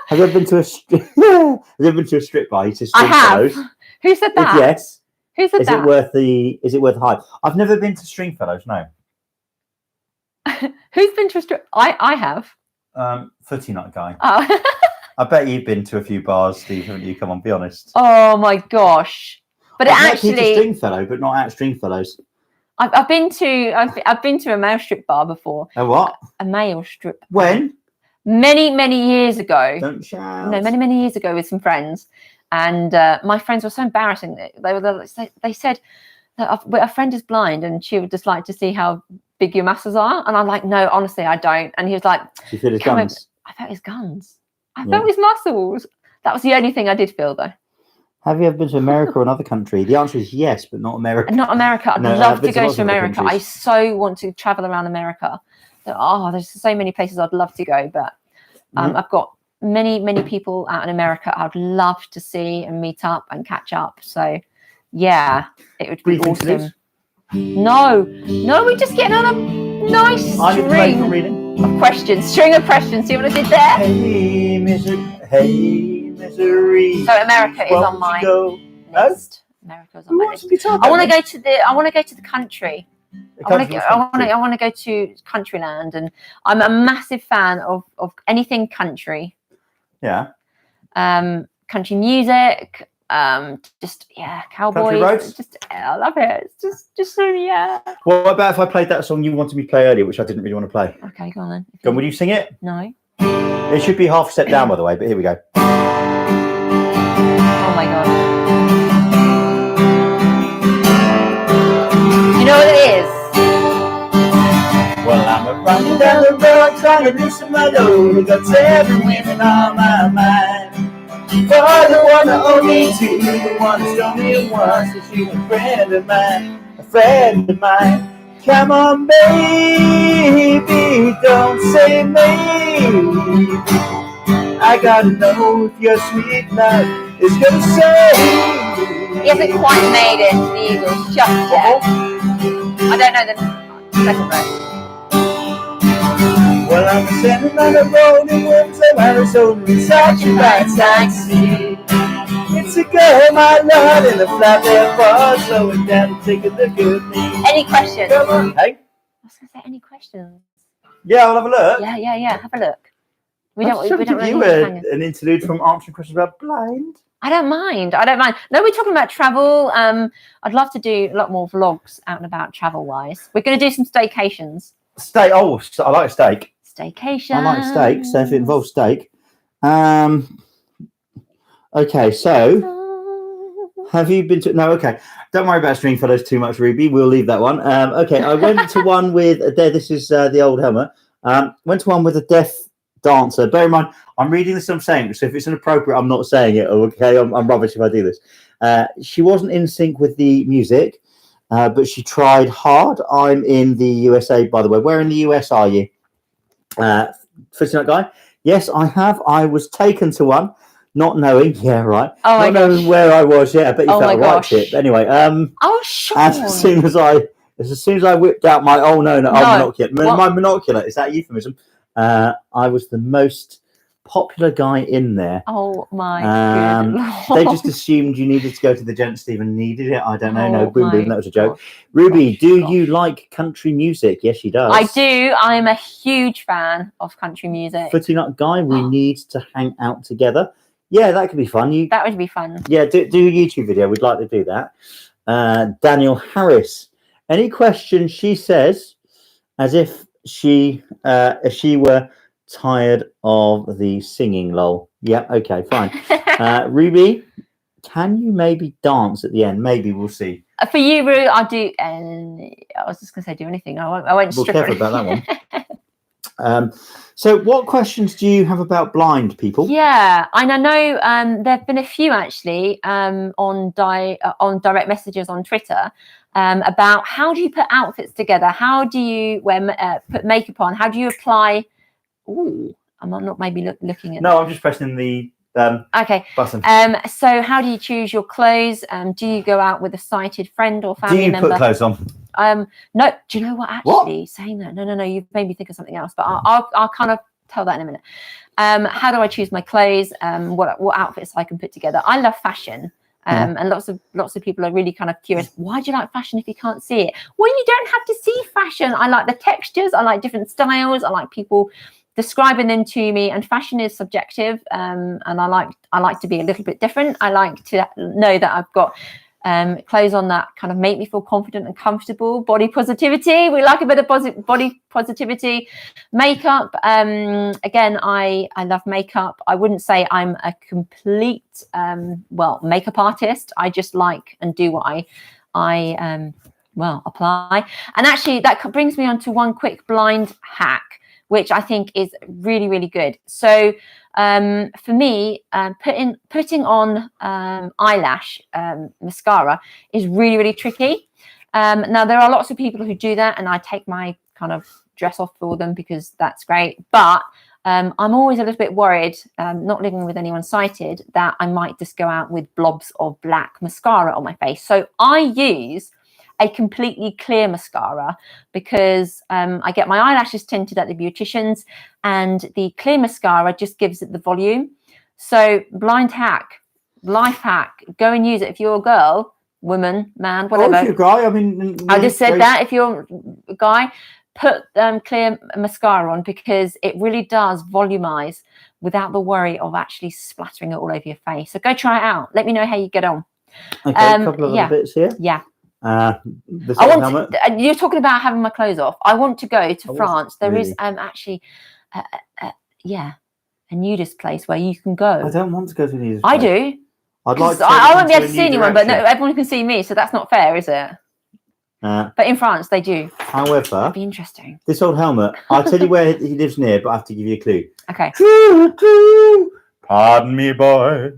Have you ever been to a have you ever been to a strip bar? I have. Who said that? Yes. Who said that? Is it worth the hype? I've never been to Stringfellows, no. Who's been to a strip? I have. Footy Nut Guy. Oh. I bet you've been to a few bars, Steve, haven't you? Come on, be honest. Oh my gosh! But I've actually, met Peter Stringfellow, but not at Stringfellows. I've been to a male strip bar before. A what? A male strip. When? Many years ago. Don't shout. No, many years ago with some friends, and my friends were so embarrassing. They said that a friend is blind and she would just like to see how big your muscles are, and I'm like, no, honestly, I don't. And he was like, you feel his guns? I felt his guns. I felt his muscles. That was the only thing I did feel, though. Have you ever been to America or another country? The answer is yes, but not America. Not America. I'd love to go to America. I so want to travel around America. There's so many places I'd love to go, but I've got many people out in America I'd love to see and meet up and catch up. So, yeah, it would be awesome. No, we're just getting on a nice string of questions. String of questions. See what I did there? Hey, misery. So America is on my list. America is on my list. I want to go to the country. I want to go to Countryland, and I'm a massive fan of anything country. Yeah. Country music. Cowboys. I love it. It's just yeah. What about if I played that song you wanted me to play earlier, which I didn't really want to play? Okay, go on then. Go on, will you sing it? No. It should be half a step down, by the way, but here we go. Oh my god. You know what it is? Well, I'm running down the road trying to loosen my load. I got 7 women on my mind. For the one that only 2, the one that's told me once that she's a friend of mine. Come on, baby, don't say maybe. I gotta know if your sweet love is gonna save. He hasn't quite made it to the Eagles just yet. I don't know the second verse. Well, I'm standing on the road in Winslow, Arizona, in such a bright taxi. It's a girl, my love, in the flatbed bar, slowing down to take a look at me. Any questions? Come on, hey. I was going to say, any questions? Yeah, I'll have a look. Yeah. Have a look. We don't really need an interlude from answering questions about blind. I don't mind. No, we're talking about travel. I'd love to do a lot more vlogs out and about travel-wise. We're going to do some staycations. Steak. Oh, I like steak. Staycation. I like steak, so if it involves steak. Okay, so have you been to... No, okay. Don't worry about Stringfellows too much, Ruby. We'll leave that one. Okay, I went to one with... This is the old helmet. Went to one with a deaf dancer. Bear in mind, I'm reading this, I'm saying it, so if it's inappropriate, I'm not saying it. Okay, I'm rubbish if I do this. She wasn't in sync with the music, but she tried hard. I'm in the USA, by the way. Where in the US are you? Footy Nut Guy? Yes, I have. I was taken to one, not knowing. Yeah, right. Oh my not knowing where I was. Yeah, I bet you felt a right shit. But anyway, sure. As soon as I whipped out my monocular, is that a euphemism? I was the most popular guy in there. Oh my goodness. They just assumed you needed to go to the gent Stephen needed it. I don't know. No, boom, that was a joke. Gosh. Ruby, do you like country music? Yes, she does. I do. I am a huge fan of country music. Footy Nut Guy, we need to hang out together. Yeah, that could be fun. That would be fun. Yeah, do a YouTube video. We'd like to do that. Daniel Harris. Any questions? She says, as if she were tired of the singing, lol. Yeah, okay, fine. Ruby, can you maybe dance at the end? Maybe, we'll see. For you, Ru, I do. I was just going to say do anything. I won't strip. Be careful about that one. So what questions do you have about blind people? Yeah, and I know there have been a few actually on direct messages on Twitter. about how do you put outfits together? How do you put makeup on? How do you apply? Ooh, I'm not maybe looking at. No, I'm just pressing the okay button. So how do you choose your clothes? Do you go out with a sighted friend or family member? Do you put clothes on? No. Do you know what? Actually, saying that, no, you've made me think of something else. But I'll kind of tell that in a minute. How do I choose my clothes? What outfits I can put together? I love fashion. And lots of people are really kind of curious. Why do you like fashion if you can't see it? Well, you don't have to see fashion. I like the textures. I like different styles. I like people describing them to me. And fashion is subjective. And I like to be a little bit different. I like to know that I've got clothes on that kind of make me feel confident and comfortable. Body positivity. We like a bit of body positivity. Makeup. Again, I love makeup. I wouldn't say I'm a complete makeup artist. I just like and do what I apply. And actually, that brings me on to one quick blind hack, which I think is really, really good. So for me, putting on eyelash mascara is really, really tricky. Now, there are lots of people who do that, and I take my kind of dress off for them because that's great. But I'm always a little bit worried, not living with anyone sighted, that I might just go out with blobs of black mascara on my face. So I use a completely clear mascara because I get my eyelashes tinted at the beautician's, and the clear mascara just gives it the volume. So life hack, go and use it if you're a girl, woman, man, whatever. Oh, if you're a guy, I mean, I just said that. If you're a guy, put clear mascara on because it really does volumize without the worry of actually splattering it all over your face. So go try it out. Let me know how you get on. Okay, a couple of other bits here. Yeah. Helmet. You're talking about having my clothes off. I want to go to France. There is actually, a nudist place where you can go. I don't want to go to a nudist place. I do. I'd like to. I won't be able to see anyone, but no, everyone can see me, so that's not fair, is it? But in France, they do. However, it'd be interesting. This old helmet. I'll tell you where he lives near, but I have to give you a clue. Okay. Pardon me, boy.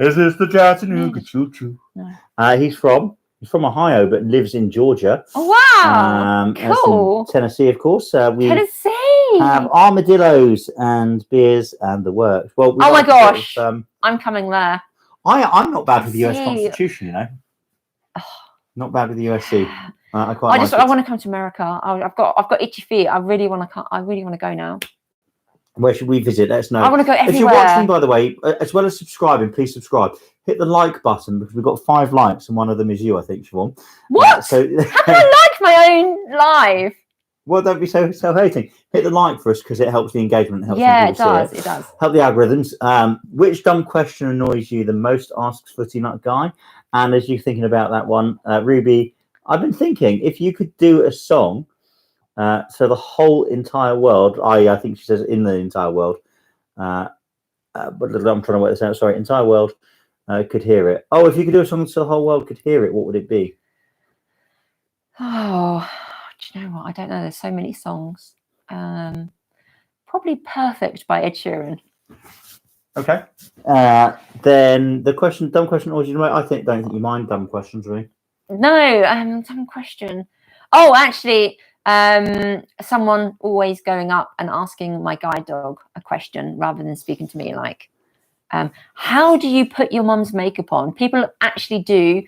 Is this the Chattanooga choo-choo? No. He's from Ohio, but lives in Georgia. Oh, wow. Cool. Tennessee, of course. We Tennessee. have armadillos and beers and the works. Well, oh my gosh. I'm coming there. I'm not bad with the US Constitution, you know. Not bad with the USC. I want to come to America. I've got itchy feet. I really want to go now. Where should we visit? Let us know. I want to go everywhere. If you're watching, by the way, as well as subscribing, please subscribe. Hit the like button because we've got 5 likes and one of them is you, I think, Siobhan. What? How can I like my own live? Well, don't be so hating. Hit the like for us because it helps the engagement. It does. It does. Help the algorithms. Which dumb question annoys you the most? Asks Footy Nut Guy. And as you're thinking about that one, Ruby, I've been thinking if you could do a song. So the whole entire world, I think she says in the entire world, but I'm trying to work this out. Sorry, entire world could hear it. Oh, if you could do a song so the whole world could hear it, what would it be? Oh, do you know what? I don't know. There's so many songs. Probably Perfect by Ed Sheeran. Okay. Then the dumb question, or I don't think you mind dumb questions, really. No, dumb question. Oh, actually. Someone always going up and asking my guide dog a question rather than speaking to me, like, how do you put your mum's makeup on? People actually do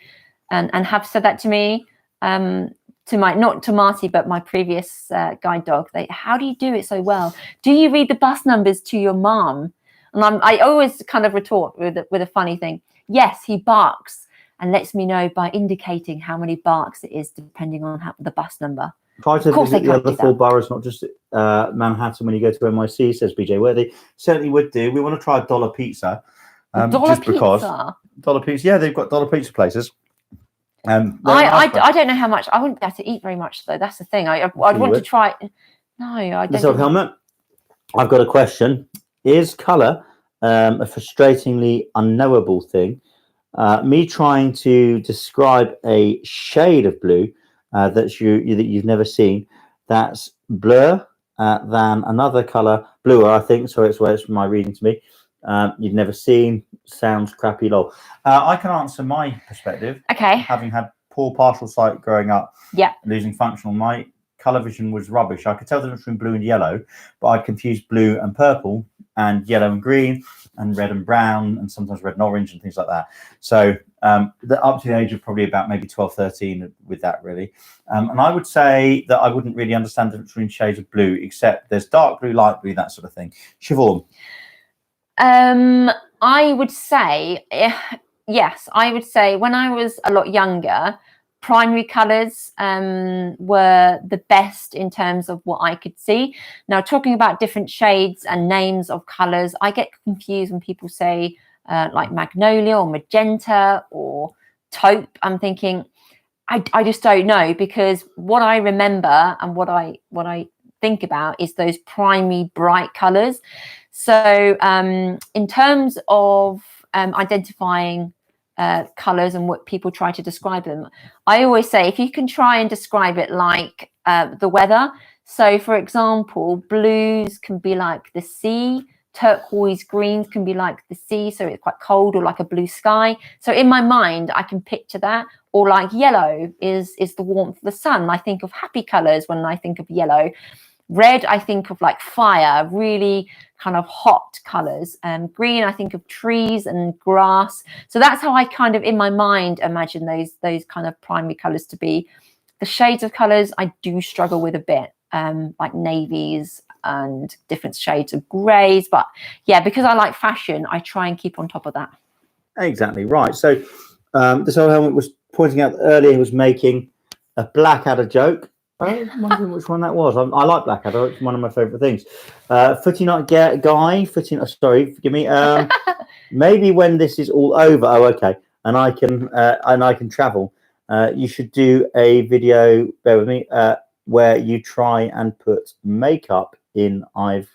and have said that to me, not to Marty, but my previous guide dog. How do you do it so well? Do you read the bus numbers to your mum? And I always kind of retort with a funny thing. Yes, he barks and lets me know by indicating how many barks it is depending on the bus number. Try to visit the other 4 boroughs, not just Manhattan when you go to NYC, says BJ Worthy. Certainly would do. We want to try a dollar pizza. Dollar pizza? Yeah, they've got dollar pizza places. I don't know how much. I wouldn't be able to eat very much, though. That's the thing. I'd want to try. No, I don't. This old helmet. I've got a question. Is colour a frustratingly unknowable thing? Me trying to describe a shade of blue that you've never seen, that's bluer than another colour, bluer, I think. So it's my reading to me. You've never seen, sounds crappy, lol. I can answer my perspective. Okay. Having had poor partial sight growing up. Yeah. Losing functional. My colour vision was rubbish. I could tell the difference between blue and yellow, but I'd confuse blue and purple and yellow and green and red and brown and sometimes red and orange and things like that. So up to the age of probably about maybe 12, 13 with that really. And I would say that I wouldn't really understand the difference between shades of blue, except there's dark blue, light blue, that sort of thing. Siobhan? I would say, yes, I would say when I was a lot younger, primary colours were the best in terms of what I could see. Now, talking about different shades and names of colours, I get confused when people say like magnolia or magenta or taupe. I'm thinking, I just don't know, because what I remember and what I think about is those primary bright colours. So in terms of identifying colours and what people try to describe them, I always say if you can try and describe it like the weather. So for example, blues can be like the sea, turquoise greens can be like the sea, so it's quite cold, or like a blue sky. So in my mind I can picture that. Or like yellow is the warmth of the sun. I think of happy colours when I think of yellow. Red, I think of like fire, really kind of hot colours. Green, I think of trees and grass. So that's how I kind of in my mind imagine those kind of primary colours to be. The shades of colours I do struggle with a bit, like navies and different shades of greys. But yeah, because I like fashion, I try and keep on top of that. Exactly right. So this old helmet was pointing out earlier, he was making a Blackadder joke. I'm wondering which one that was. I like Blackadder. It's one of my favourite things. Footy night guy. Sorry, forgive me. Maybe when this is all over. Oh, okay. And I can travel. You should do a video. Bear with me. Where you try and put makeup in. I've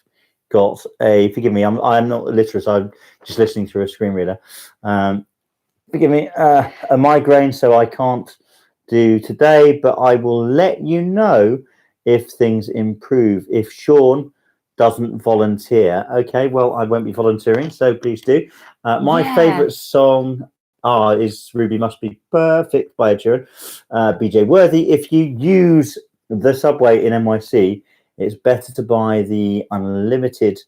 got a. Forgive me. I'm not literate. I'm just listening through a screen reader. Forgive me. A migraine, so I can't do today, but I will let you know if things improve. If Sean doesn't volunteer, okay, well, I won't be volunteering, so please do. My favourite song is Ruby Must Be Perfect by Ed Sheeran, BJ Worthy. If you use the subway in NYC, it's better to buy the unlimited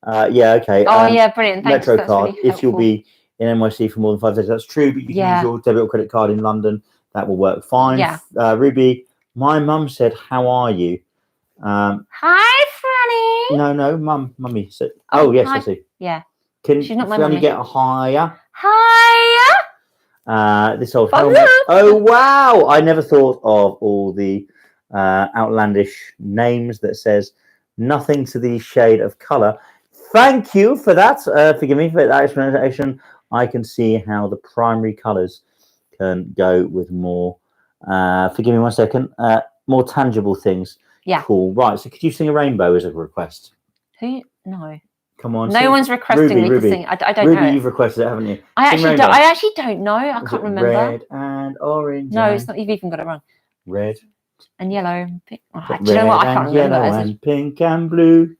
Brilliant. Thanks. Metro That's card really if you'll helpful. be in NYC for more than 5 days. That's true, but you can use your debit or credit card in London. That will work fine. Yeah. Ruby, my mum said, "How are you?" Hi, Franny. No, mummy said. Oh, yes, hi. I see. Yeah. Can She's not my Franny mummy. get a higher? Hiya. This old helmet. Oh wow! I never thought of all the outlandish names that says nothing to the shade of colour. Thank you for that. Forgive me for that explanation. I can see how the primary colours can go with more. Forgive me 1 second. More tangible things. Yeah. Cool. Right. So, could you sing a rainbow as a request? Who? No. Come on. No one's requesting me to sing. I don't know. Ruby, you've requested it, haven't you? I actually don't know. I can't remember. Red and orange. No, it's not. You've even got it wrong. Red and yellow. Do red you know what? I can't and remember. yellow and pink and blue.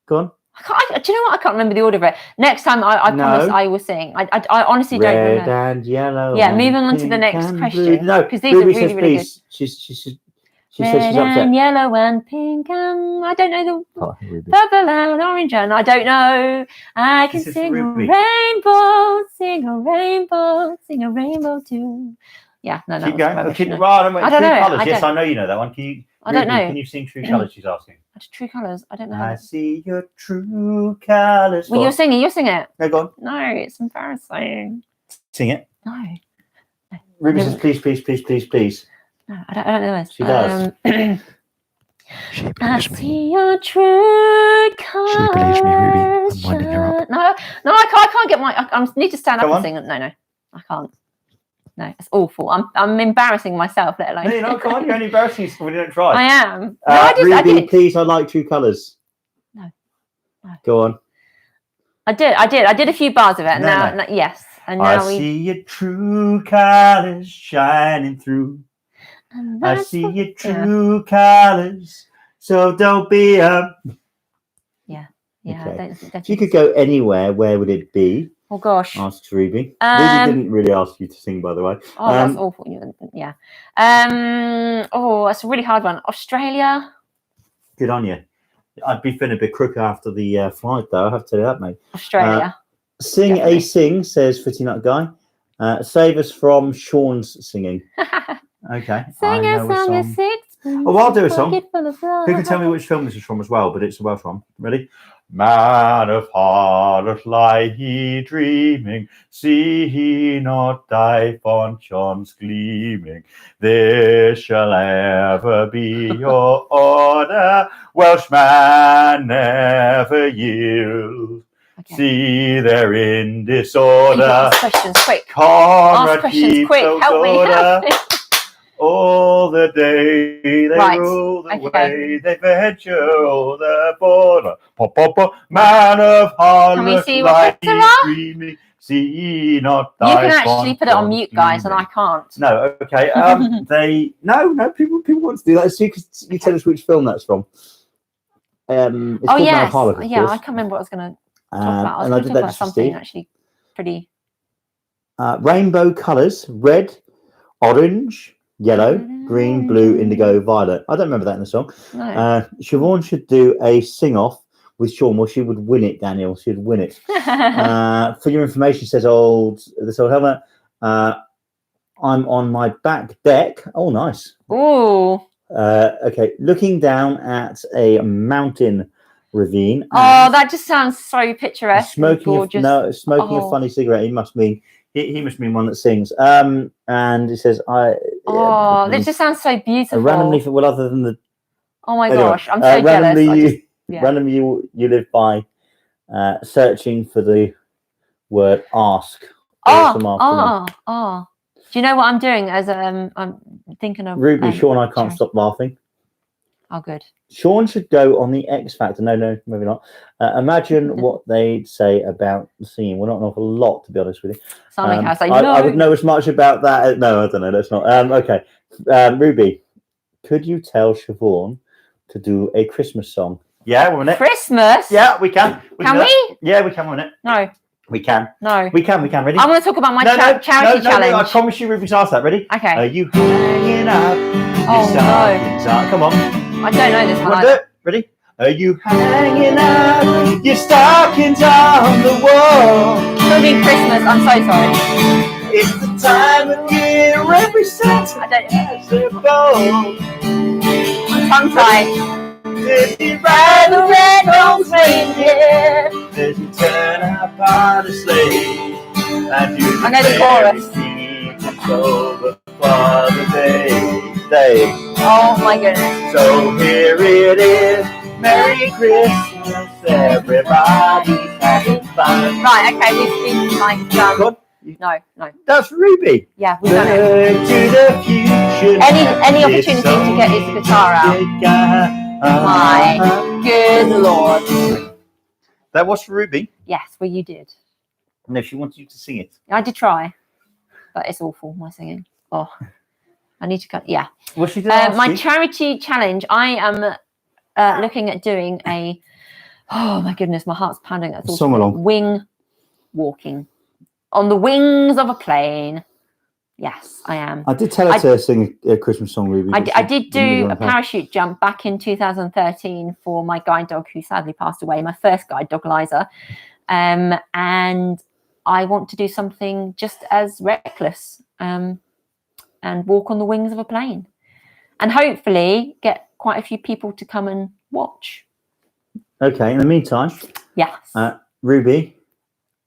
Go on. Do you know what? I can't remember the order of it. Next time, I promise I will sing. I honestly don't remember. Red and yellow. Yeah, moving on to the next question. No, because these Ruby are really, says, really please. good. She says she's upset. And yellow and pink and I don't know the purple and orange and I don't know. I can sing a rainbow, sing a rainbow too. Yeah, no, keep going. I True don't know. Colours. Yes, I know you know that one. I don't know. Can you sing True Colours? She's asking. True Colours. I don't know. I see your true colours. Well, you're singing. You're singing it. No, go on. No, it's embarrassing. Sing it. No. Ruby says, please, please, please, please, please. No, I don't know this. She does. I see your true colours. She believes me, Ruby. I'm winding her up. No, I can't get my. I need to stand up and sing. No, I can't. No, it's awful. I'm embarrassing myself, let alone. No, you're not. Come on, you're only embarrassing yourself when you don't try. I am. Ruby, I did. please, I like True Colours. No. Go on. I did a few bars of it. No. Yes. And now I see your true colours shining through. I see your true colours, so don't be Yeah. Okay. Don't If you could go anywhere, where would it be? Oh gosh. asks Ruby. Ruby didn't really ask you to sing, by the way. Oh, that's awful. Yeah. Oh, that's a really hard one. Australia. Good on you. I'd be feeling a bit crook after the flight, though. I have to tell you that, mate. Australia. Sing Definitely. a sing, says Footy Nut Guy. Save us from Sean's singing. Okay. Sing I a know song of six. Oh, I'll do a song. Pocket full of love. Who can tell me which film this is from as well? But it's a Welsh one. Ready? Man of heart, lie he dreaming, see he not die fond Sean's gleaming. This shall ever be your order, Welshman never yield. Okay. See they're in Can you disorder. ask questions quick. Conrad Ask questions keeps quick. those Help me. order. All the day they Right, rule the okay. way, they venture all the border. Pop, pop, pop. Man of Can we harlot, see what like bits there are? dreaming, see not You thy can actually fond put it on Sean's mute, guys, and I gleaming. can't. No, okay. No. People want to do that. So you tell us which film that's from. It's called Man of yes. Harlot, of Yeah, I course. can't remember what I was going to talk about. I was And going did to that talk about just for something Steve. actually pretty. Rainbow colours: red, orange, yellow, green, blue, indigo, violet. I don't remember that in the song. No. Siobhan should do a sing-off with Sean. Well, she would win it, Daniel. She'd win it. For your information, says this old helmet. I'm on my back deck. Oh, nice. Ooh. Okay, looking down at a mountain ravine. Oh, that just sounds so picturesque. Smoking and gorgeous. smoking a funny cigarette. He must mean one that sings. And it says This just sounds so beautiful. randomly other than the Oh my anyway, gosh, I'm so jealous. Randomly you live by searching for the word ask. Do you know what I'm doing? As I'm thinking of Ruby, Sean, I can't stop laughing. Oh, good. Sean should go on the X Factor. No, maybe not. Imagine what they'd say about the singing. Well, not an awful lot, to be honest with you. Something I say. I would know as much about that. No, I don't know. That's not. Okay. Ruby, could you tell Siobhan to do a Christmas song? Yeah, 1 minute. Christmas? Yeah, we can. Can we? Yeah, we can. 1 minute. No. We can. No. We can. Ready? I want to talk about my charity challenge. No, I promise you, Ruby's asked that. Ready? Okay. Are you hanging up? Oh, no. Come on. I don't know this one. Want to do it? Ready? Are you hanging up your stockings on the wall? It'll be Christmas. I'm so sorry. It's the time of year every Santa I don't. has a ball. I'm tongue-tied. If you ride the red-nosed reindeer, as you turn up on a sleigh, and you I know the chorus. control the Father Day. Oh my goodness. So here it is, Merry Christmas, everybody's having fun. Right, okay, we've been like done. No. That's Ruby. Yeah, we've done it. To the future. Any opportunity to get his guitar out. My good Lord. That was for Ruby. Yes, well you did. No, she wanted you to sing it. I did try, but it's awful, my singing. Oh, I need to cut. Yeah. Well, she did my charity challenge. I am looking at doing a. Oh my goodness, my heart's pounding. That's Song along. Wing walking on the wings of a plane. Yes, I am. I did tell her to sing a Christmas song, Ruby. I did do a parachute jump back in 2013 for my guide dog who sadly passed away, my first guide dog, Liza. And I want to do something just as reckless and walk on the wings of a plane. And hopefully get quite a few people to come and watch. Okay, in the meantime, yes, Ruby,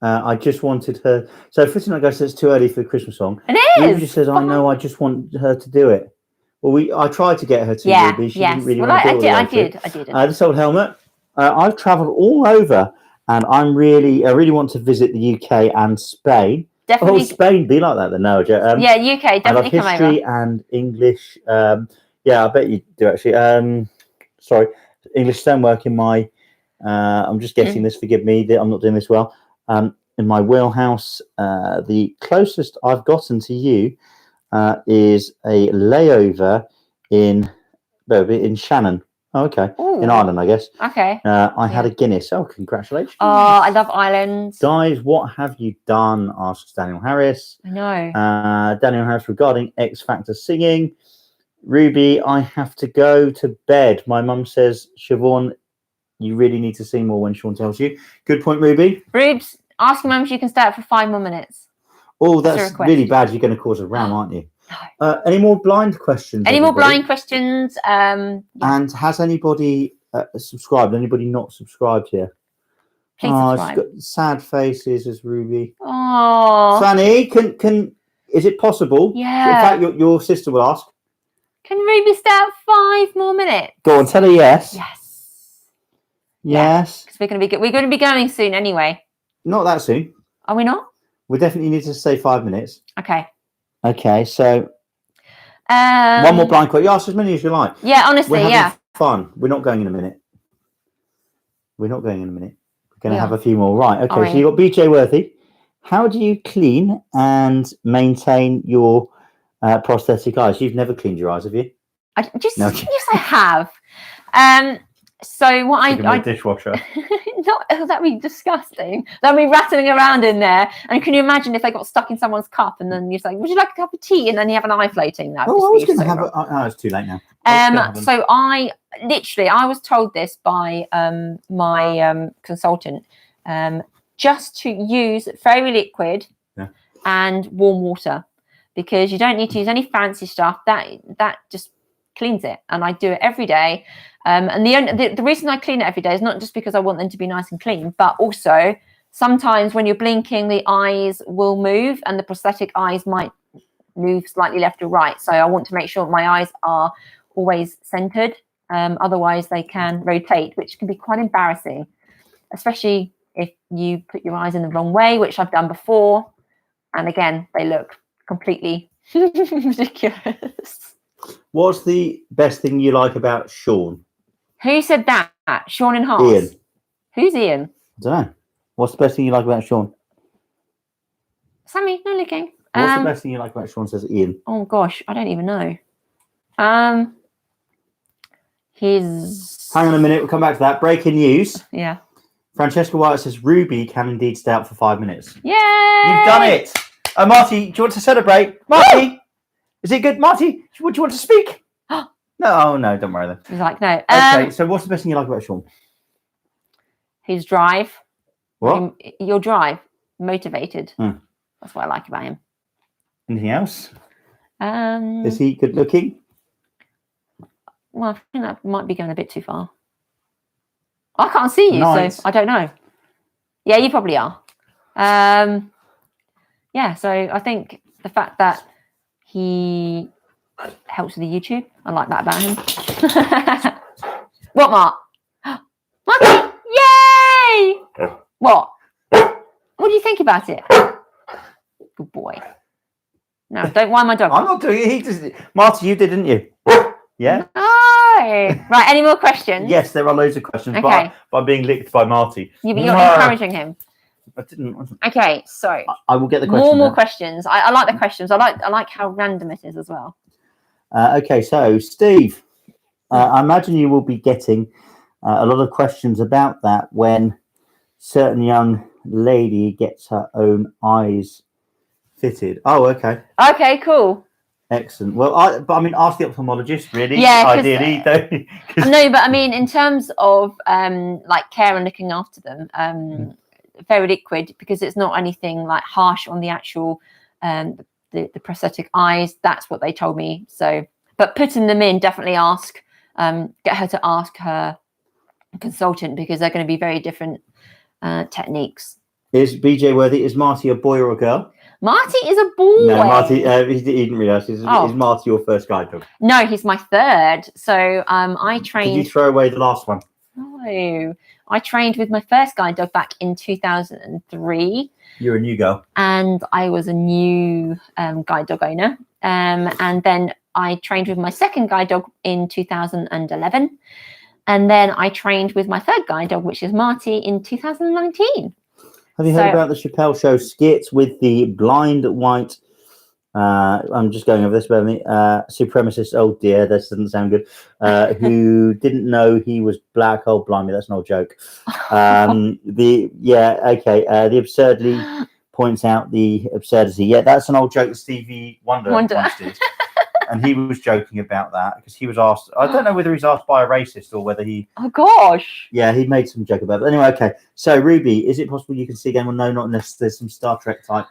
I just wanted her. So Fritz Guy says it's too early for the Christmas song. It is. Ruby just says, "I know. I just want her to do it." Well, I tried to get her to. Yeah, Ruby. She didn't really want to do it. I did. This old helmet. I've travelled all over, and I really want to visit the UK and Spain. Definitely. Oh, Spain, be like that then. No, yeah, UK definitely come over. History and English. Yeah, I bet you do actually. Sorry, English stonework in my. I'm just guessing this. Forgive me. I'm not doing this well. In my wheelhouse, the closest I've gotten to you is a layover in Shannon. Oh, okay. Ooh. In Ireland, I guess. Okay. I had a Guinness. Oh, congratulations. Oh, I love Ireland. Guys, what have you done? Asks Daniel Harris. I know. Daniel Harris regarding X Factor singing. Ruby, I have to go to bed. My mum says, Siobhan, you really need to sing more when Sean tells you. Good point, Ruby. Rubes, ask your mum if you can stay up for 5 more minutes. Oh, that's really bad. You're going to cause a row, aren't you? Any more blind questions? Any more blind questions? Yeah. And has anybody subscribed? Anybody not subscribed here? Please subscribe. It's got sad faces as Ruby. Oh, Fanny, can is it possible? Yeah. In fact, your sister will ask. Can Ruby stay up 5 more minutes? Go on, tell her yes. Yes. Yes. Because we're going to be going soon anyway. Not that soon. Are we not? We definitely need to stay 5 minutes. Okay. Okay, so one more blind question. You ask as many as you like. Yeah, honestly, We're having fun. We're not going in a minute. We're going to have a few more. Right. Okay. Right. So you got BJ Worthy. How do you clean and maintain your prosthetic eyes? You've never cleaned your eyes, have you? Yes, I have. So what I dishwasher. that'd be disgusting. That'd be rattling around in there. And can you imagine if they got stuck in someone's cup and then you're like, would you like a cup of tea? And then you have an eye floating. That I was going to have it. Oh, it's too late now. So I was told this by my consultant, just to use fairy liquid and warm water, because you don't need to use any fancy stuff. That just cleans it, and I do it every day. And the reason I clean it every day is not just because I want them to be nice and clean, but also sometimes when you're blinking, the eyes will move, and the prosthetic eyes might move slightly left or right. So I want to make sure my eyes are always centered. Otherwise, they can rotate, which can be quite embarrassing, especially if you put your eyes in the wrong way, which I've done before. And again, they look completely ridiculous. What's the best thing you like about Sean? Who said that? Sean and Haas. Ian. Who's Ian? I don't know. What's the best thing you like about Sean? Sammy, no looking. What's the best thing you like about Sean, says Ian? Oh gosh, I don't even know. Hang on a minute, we'll come back to that. Breaking news. Yeah. Francesca White says Ruby can indeed stay out for 5 minutes. Yay! You've done it! Marty, do you want to celebrate? Marty! Is it good? Marty, would you want to speak? No, don't worry then. He's like, no. Okay, so what's the best thing you like about Sean? His drive. What? Your drive. Motivated. Mm. That's what I like about him. Anything else? Is he good looking? Well, I think that might be going a bit too far. I can't see you, so I don't know. Yeah, you probably are. Yeah, so I think the fact that he helps with the YouTube, I like that about him. What, Mark? Mark! Yay! What? What do you think about it? Good boy. No, don't whine my dog. I'm not doing it. He just, Marty, you did, didn't you? Yeah. No. Right. Any more questions? Yes, there are loads of questions. Okay. But I'm being licked by Marty. You're encouraging him. I didn't. Okay, so I will get the questions. More questions. I like the questions. I like how random it is as well. Okay, so Steve, I imagine you will be getting a lot of questions about that when certain young lady gets her own eyes fitted. Oh, okay. Okay, cool. Excellent. Well, ask the ophthalmologist, really. Yeah, ideally. No, but I mean, in terms of like care and looking after them, very liquid, because it's not anything like harsh on the actual the prosthetic eyes. That's what they told me. So, but putting them in, definitely get her to ask her consultant, because they're going to be very different techniques. Is BJ Worthy, is Marty a boy or a girl? Marty is a boy. No, Marty, he didn't realise. Is Marty your first guide dog? No, he's my third. So I trained. Did you throw away the last one? No, I trained with my first guide dog back in 2003. You're a new girl. And I was a new guide dog owner. And then I trained with my second guide dog in 2011. And then I trained with my third guide dog, which is Marty, in 2019. Have you heard about the Chappelle Show skit with the blind white I'm just going over this, but supremacist. Oh dear, this doesn't sound good. Who didn't know he was black? Oh, blimey, that's an old joke. The absurdly points out the absurdity. Yeah, that's an old joke that Stevie Wonder once did. And he was joking about that because he was asked. I don't know whether he's asked by a racist or whether he. Oh gosh. Yeah, he made some joke about it. But anyway, okay. So Ruby, is it possible you can see again? Well, no, not unless there's some Star Trek type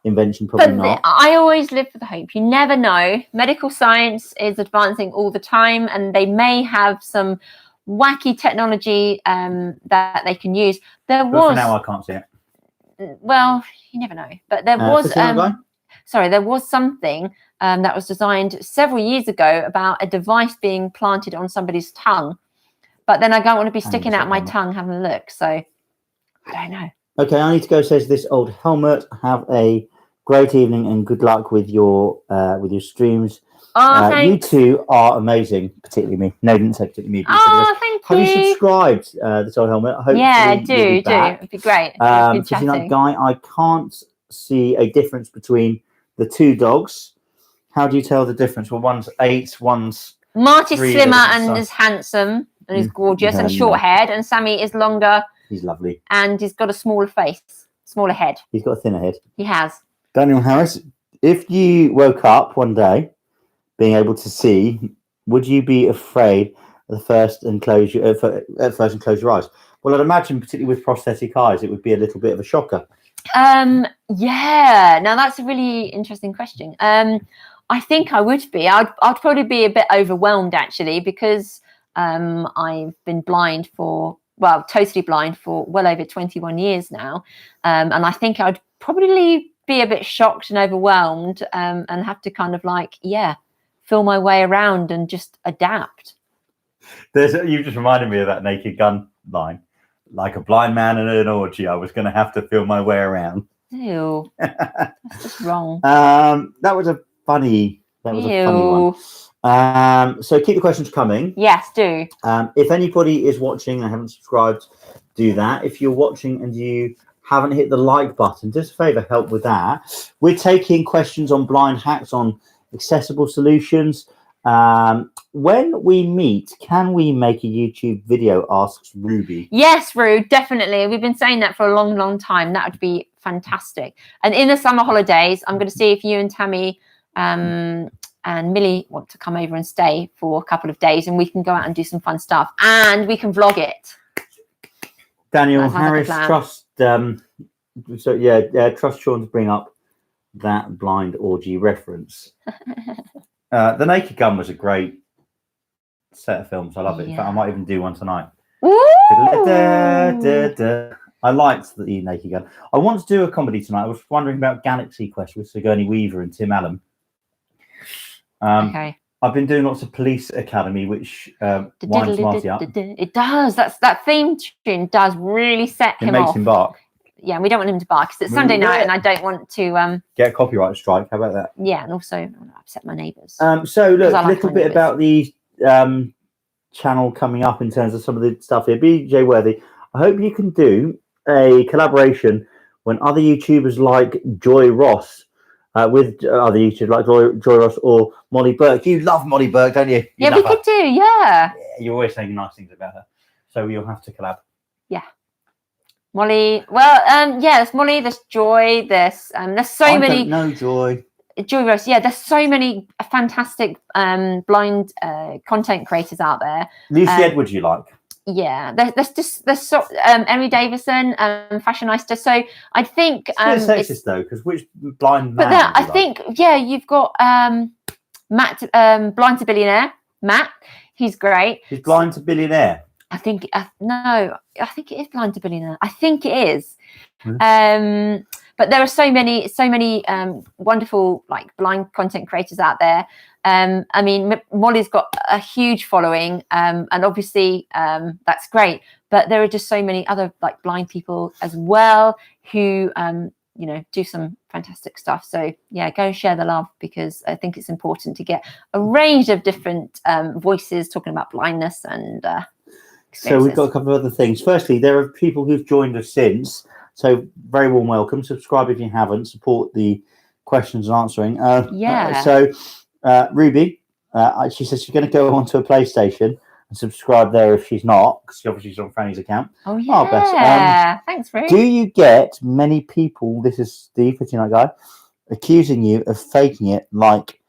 invention. Probably not. I always live for the hope. You never know. Medical science is advancing all the time, and they may have some wacky technology that they can use. But for now, I can't see it. Well, you never know. But there was there was something that was designed several years ago about a device being planted on somebody's tongue. But then I don't want to be sticking out my tongue having a look. So I don't know. Okay, I need to go. Says this old helmet. Have a great evening and good luck with your streams. Oh, thanks. You two are amazing, particularly me. No, didn't say particularly me. Oh, thank you. Have you subscribed this old helmet? Do. It'd be great. Guy, I can't see a difference between the two dogs. How do you tell the difference? Well, one's 8, one's Marty's slimmer and is handsome and is gorgeous and short-haired, and Sammy is longer. He's lovely. And he's got a smaller face, smaller head. He's got a thinner head. He has. Daniel Harris, if you woke up one day being able to see, would you be afraid at first and close your eyes? Well, I'd imagine, particularly with prosthetic eyes, it would be a little bit of a shocker. Yeah. Now that's a really interesting question. I think I would be. I'd probably be a bit overwhelmed actually, because I've been totally blind for well over 21 years now, and I think I'd probably be a bit shocked and overwhelmed, and have to kind of feel my way around and just adapt. You just reminded me of that Naked Gun line. Like a blind man in an orgy, I was going to have to feel my way around. Ew, that's just wrong. That was a funny one. So keep the questions coming. Yes, do. If anybody is watching and haven't subscribed, do that. If you're watching and you haven't hit the like button, do us a favor, help with that. We're taking questions on blind hacks, on accessible solutions. When we meet, can we make a YouTube video? Asks Ruby. Yes, Ru, definitely. We've been saying that for a long, long time. That would be fantastic. And in the summer holidays, I'm going to see if you and Tammy and Millie want to come over and stay for a couple of days, and we can go out and do some fun stuff, and we can vlog it. Daniel Harris, trust Sean to bring up that blind orgy reference. The Naked Gun was a great set of films. I love it. In fact, I might even do one tonight. I liked the Naked Gun. I want to do a comedy tonight. I was wondering about Galaxy Quest with Sigourney Weaver and Tim Allen. Okay. I've been doing lots of Police Academy, which winds Marty up. It does. That theme tune does really set him off. It makes him bark. Yeah, we don't want him to bark because it's Sunday night, and I don't want to get a copyright strike. How about that? Yeah, and also upset my neighbours. So look, a little bit about the channel coming up in terms of some of the stuff here. BJ Worthy, I hope you can do a collaboration when other YouTubers like Joy Ross. With other YouTubers like Joy Ross or Molly Burke. You love Molly Burke, don't you? Yeah, we could do, yeah. You're always saying nice things about her. So you'll have to collab. Yeah. Molly, well, there's Molly, there's Joy, there's so many. I don't know Joy. Joy Ross, yeah, there's so many fantastic blind content creators out there. Lucy Edwards you like? Yeah, there's Emily Davison, Fashionista. So I think it's a bit sexist though, because which blind man? But I think you've got Matt, Blind to Billionaire. Matt, he's great. He's Blind to Billionaire. I think no, I think it is Blind to Billionaire. I think it is. But there are so many wonderful like blind content creators out there. I mean, Molly's got a huge following, and obviously that's great. But there are just so many other like blind people as well who do some fantastic stuff. So yeah, go share the love, because I think it's important to get a range of different voices talking about blindness and. So we've got a couple of other things. Firstly, there are people who've joined us since. So very warm welcome. Subscribe if you haven't. Support the questions and answering. Yeah. So Ruby, she says she's going to go onto a PlayStation and subscribe there if she's not, because obviously she's on Franny's account. Oh yeah. Thanks, Ruby. Do you get many people? This is Steve, 59 guy, accusing you of faking it like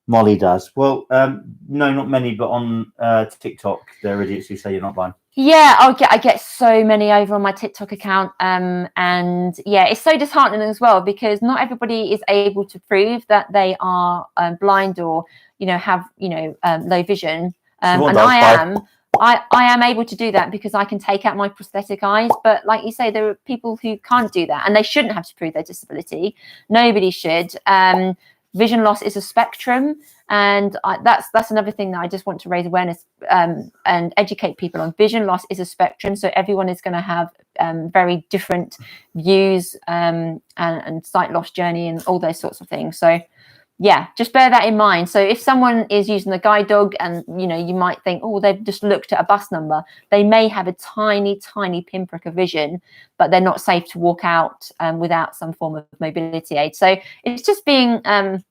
Molly does. Well, no, not many, but on TikTok, there are idiots who say you're not blind. Yeah, I get so many over on my TikTok account, and yeah, it's so disheartening as well because not everybody is able to prove that they are blind or have low vision, and I am able to do that because I can take out my prosthetic eyes. But like you say, there are people who can't do that, and they shouldn't have to prove their disability. Nobody should. Vision loss is a spectrum, and that's another thing that I just want to raise awareness and educate people on. Vision loss is a spectrum, so everyone is going to have very different views and sight loss journey and all those sorts of things. So yeah, just bear that in mind. So if someone is using the guide dog and you might think, oh, they've just looked at a bus number, they may have a tiny pinprick of vision, but they're not safe to walk out without some form of mobility aid. So it's just being not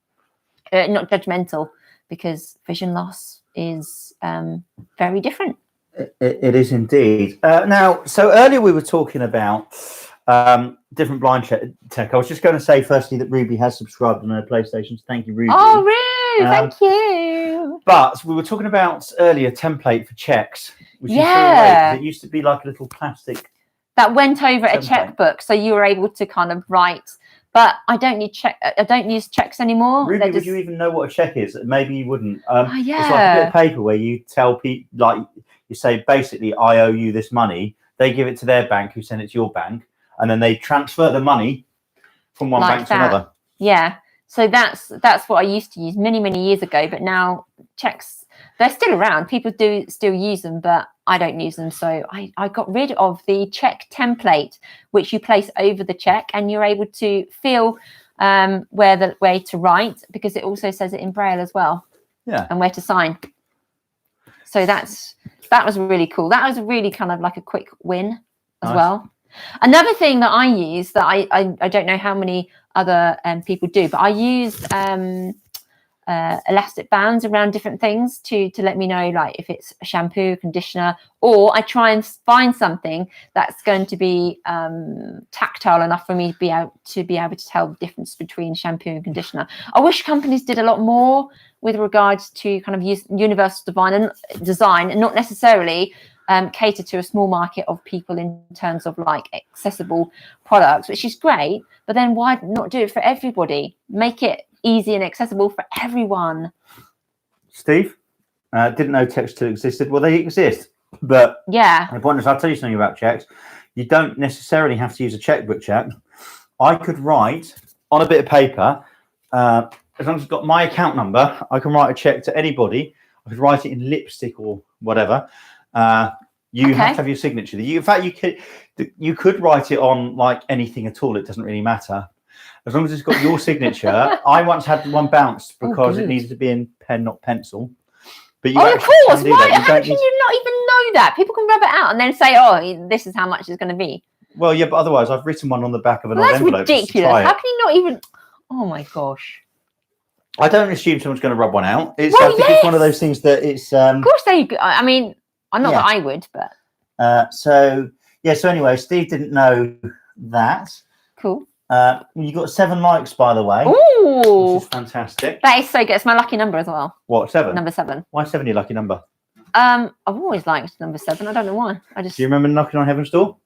judgmental, because vision loss is very different. It is indeed. Now, so earlier we were talking about different blind tech. I was just going to say firstly that Ruby has subscribed on her PlayStation. Thank you, Ruby. Oh, Ruby, thank you. But we were talking about earlier template for checks, which is really great. It used to be like a little plastic that went over template. A checkbook, so you were able to kind of write. But I don't use checks anymore. Ruby, would you even know what a check is? Maybe you wouldn't. Oh, yeah. It's like a bit of paper where you tell people, like you say, basically, I owe you this money. They give it to their bank, who send it to your bank. And then they transfer the money from one bank to another. Yeah. So that's what I used to use many years ago. But now checks, they're still around. People do still use them, but I don't use them. So I got rid of the check template, which you place over the check, and you're able to feel where the way to write, because it also says it in Braille as well. Yeah. And where to sign. So that was really cool. That was really kind of like a quick win as well. Another thing that I use that I don't know how many other people do, but I use elastic bands around different things to let me know, like if it's a shampoo, conditioner, or I try and find something that's going to be tactile enough for me to be able to tell the difference between shampoo and conditioner. I wish companies did a lot more with regards to kind of universal design and not necessarily cater to a small market of people in terms of like accessible products, which is great, but then why not do it for everybody? Make it easy and accessible for everyone. Steve, didn't know checks still existed. Well, they exist, but yeah, the point is, I'll tell you something about checks. You don't necessarily have to use a checkbook check. I could write on a bit of paper, as long as it's got my account number, I can write a check to anybody. I could write it in lipstick or whatever. You have to have your signature. In fact, you could write it on like anything at all. It doesn't really matter, as long as it's got your signature. I once had one bounced because it needed to be in pen, not pencil. But you of course, why? How can you not even know that? People can rub it out and then say, "Oh, this is how much it's going to be." Well, yeah, but otherwise, I've written one on the back of an old that's envelope. Ridiculous. How can you not even? Oh my gosh. I don't assume someone's going to rub one out. I think it's one of those things that it's. Of course they. I mean. I'm not that I would, but so anyway, Steve didn't know that. Cool. You got 7 likes, by the way. Ooh, which is fantastic. That is so good. It's my lucky number as well. What, 7? Number 7. Why 7 your lucky number? I've always liked number 7. I don't know why. Do you remember knocking on heaven's door?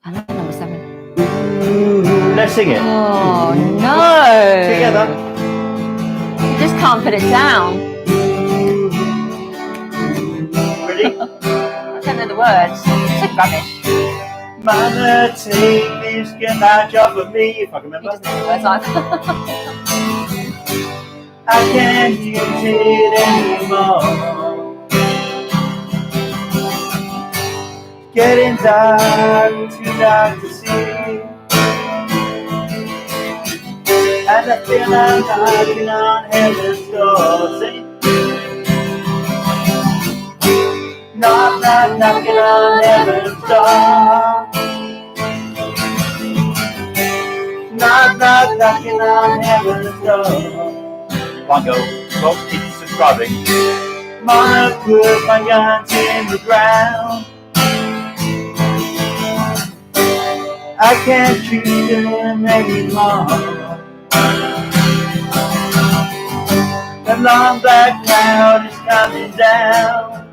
I love number 7. Let's sing it. Oh no! Together. You just can't put it down. I don't know the words. It's like rubbish. Mama, take this goodnight job for me, if I can remember. He doesn't know the words either. I can't use it anymore. Getting dark, too dark to see. And I feel I'm knocking on heaven's door. Sing. Knock, knock, knocking on heaven's door. Knock, knock, knocking on heaven's door. One go, folks, keep subscribing. Mama put my guns in the ground. I can't shoot them anymore. The long black cloud is coming down,